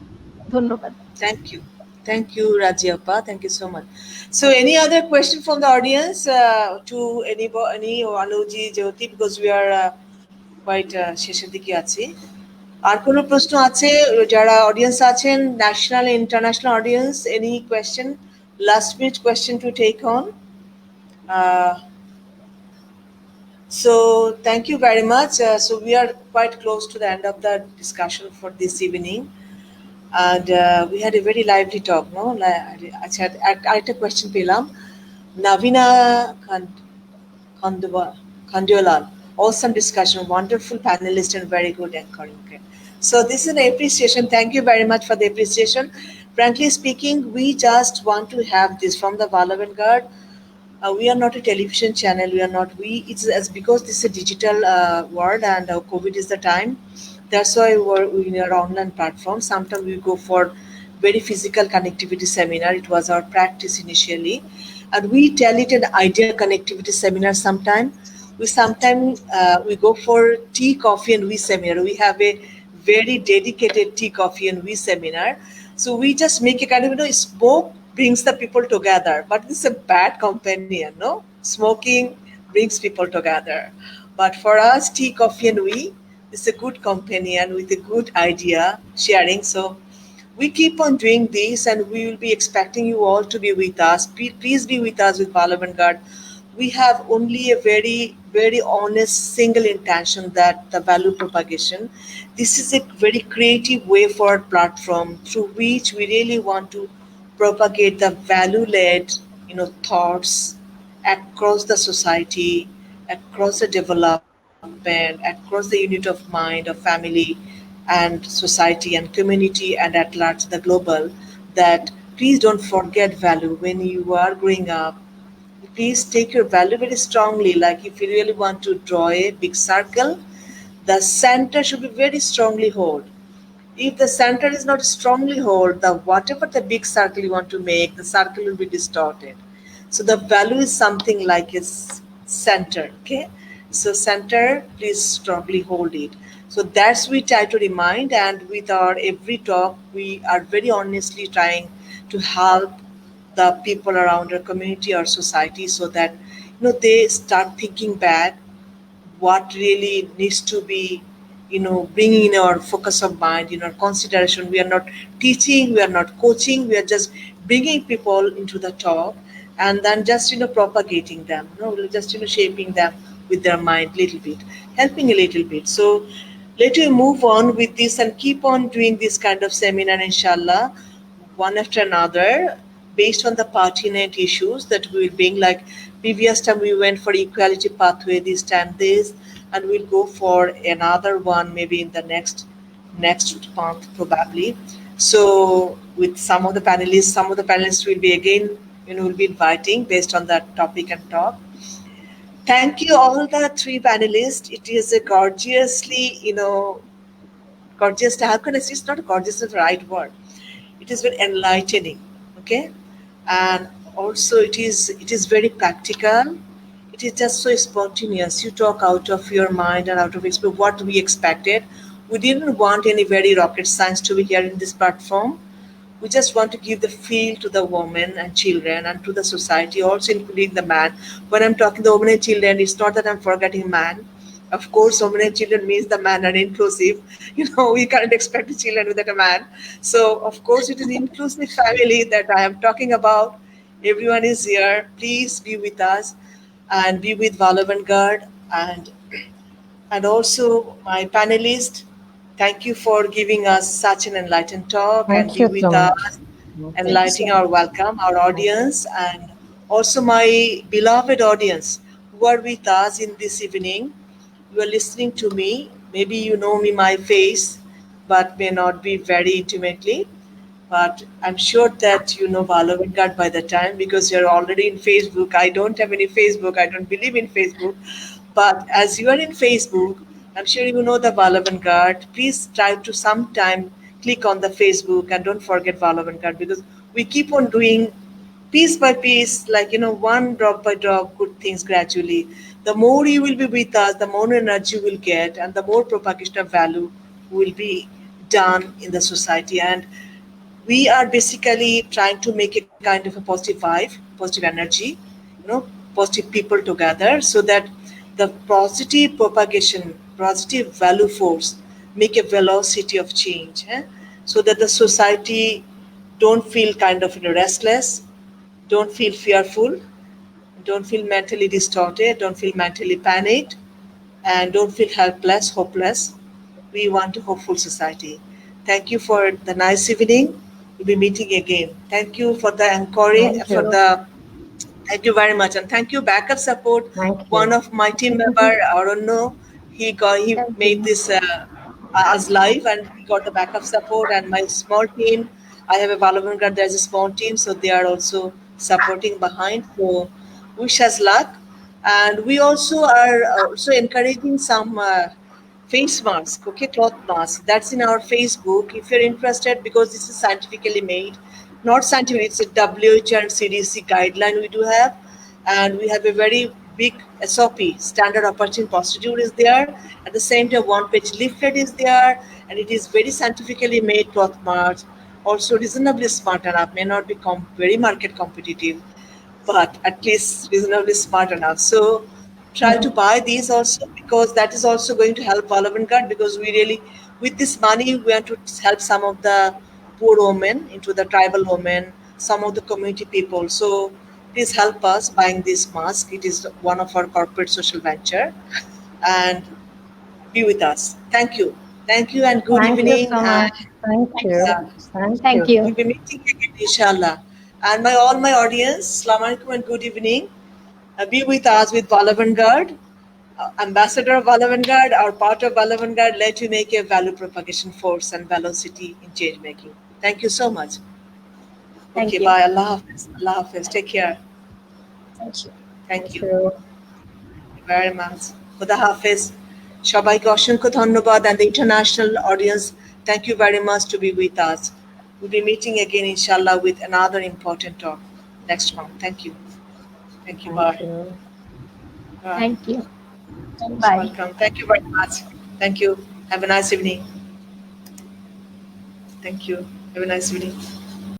ধন্যবাদ। Thank you. Thank you, Rajiappa. Thank you so much. So, any other question from the audience to any Anuji, Jyoti, because we are quite শেষের দিকে আছি। আর কোনো প্রশ্ন আছে যারা অডিয়েন্স আছেন, national international audience, any question, last minute question to take on? So thank you very much. So we are quite close to the end of the discussion for this evening, and we had a very lively talk. No, আচ্ছা আরেকটা question পেলাম, Navina Khandewal. Awesome discussion, wonderful panelist, and very good anchoring. Okay. So this is an appreciation. Thank you very much for the appreciation. Frankly speaking, we just want to have this from the avant-garde. We are not a television channel. We are not. It's as because this is a digital world, and COVID is the time. That's why we are online platform. Sometimes we go for very physical connectivity seminar. It was our practice initially, and we tell it an idea connectivity seminar. Sometimes we go for tea, coffee, and we seminar. We have a very dedicated tea, coffee, and we seminar. So we just make a kind of smoke brings the people together, but this is a bad companion. No, smoking brings people together, but for us, tea, coffee, and we is a good companion with a good idea sharing. So we keep on doing this, and we will be expecting you all to be with us. Please be with us with avant-garde. We have only a very, very honest single intention, that the value propagation. This is a very creative way for our platform through which we really want to propagate the value-led, thoughts across the society, across the development, across the unit of mind, of family, and society and community, and at large the global. That please don't forget value when you are growing up. Please take your value very strongly. Like if you really want to draw a big circle, the center should be very strongly held. If the center is not strongly held, the whatever the big circle you want to make, the circle will be distorted. So the value is something like its center. Okay. So center, please strongly hold it. So that's we try to remind, and with our every talk, we are very honestly trying to help the people around our community or society, so that they start thinking back what really needs to be bringing in our focus of mind, in our consideration. We are not teaching, we are not coaching, we are just bringing people into the talk, and then just propagating them, just shaping them with their mind little bit, helping a little bit. So let you move on with this and keep on doing this kind of seminar, inshallah, one after another, based on the pertinent issues that we will bring. Like previous time we went for equality pathway, this time this, and we'll go for another one maybe in the next month probably. So with some of the panelists will be again, will be inviting based on that topic and talk. Thank you all the three panelists. It is a gorgeously, gorgeous. How can I say? It's not gorgeous is the right word. It is very enlightening. Okay, and also it is very practical. It is just so spontaneous. You talk out of your mind and out of what we expected. We didn't want any very rocket science to be here in this platform. We just want to give the feel to the women and children and to the society, also including the man. When I'm talking the women and children, it's not that I'm forgetting man. Of course, women and children means the man are inclusive. We can't expect the children without a man. So, of course, it is inclusive family that I am talking about. Everyone is here. Please be with us and be with avant-garde, and also my panelists. Thank you for giving us such an enlightened talk and Thank be you so with much. us, Thank you so enlightening our much. welcome, our audience, and also my beloved audience who are with us in this evening. You are listening to me. Maybe you know me, my face, but may not be very intimately. But I'm sure that you know Balavinkat by the time, because you're already in Facebook. I don't have any Facebook. I don't believe in Facebook. But as you are in Facebook, I'm sure you know the Balavinkat. Please try to sometime click on the Facebook and don't forget Balavinkat, because we keep on doing piece by piece, like, one drop by drop, good things gradually. The more you will be with us, the more energy you will get, and the more propagation of value will be done in the society. And We are basically trying to make a kind of a positive vibe, positive energy, positive people together, so that the positive propagation, positive value force, make a velocity of change, so that the society don't feel kind of restless, don't feel fearful, don't feel mentally distorted, don't feel mentally panicked, and don't feel helpless, hopeless. We want a hopeful society. Thank you for the nice evening. We'll be meeting again. Thank you for the anchoring, Thank for you. the thank you very much, and thank you backup support. Thank One you. of my team member, Arunno, he Thank made you. this as live, and he got the backup support. And my small team, I have a Valavangar. There's a small team, so they are also supporting behind. So wish us luck, and we also are also encouraging some. Face mask, okay, cloth mask. That's in our Facebook. If you're interested, because this is scientifically made, not scientific, it's a WHO and CDC guideline we do have, and we have a very big SOP, standard operating procedure is there. At the same time, one-page leaflet is there, and it is very scientifically made cloth mask. Also reasonably smart enough, may not be very market competitive, but at least reasonably smart enough. So try to buy these also, because that is also going to help avant-garde, because we really, with this money, we want to help some of the poor women, into the tribal women, some of the community people. So please help us buying this mask. It is one of our corporate social venture, and be with us. Thank you. Thank you and good Thank you evening. so much. And Thank Thank you so you. uh, much. Thank Thank you. you. we'll be meeting again, inshallah. And my all my audience, Assalamu alaikum and good evening. Be with us with Valavangarde, ambassador of Valavangarde, or part of Valavangarde. Let you make a value propagation force and velocity in change making. Thank you so much. Thank Okay, you. bye. Allah Hafiz. Allah Hafiz. Take care. Thank you. Thank Thank you you. very much. Khuda Hafiz. সবাইকে অসংখ্য ধন্যবাদ, and the international audience, thank you very much to be with us. We'll be meeting again, inshallah, with another important talk next month. Thank you. Thank you. Thank Bye. you. Bye. Thank you. Thank you. Bye. Welcome. Thank you very much. Thank you. Have a nice evening. Thank you. Have a nice evening.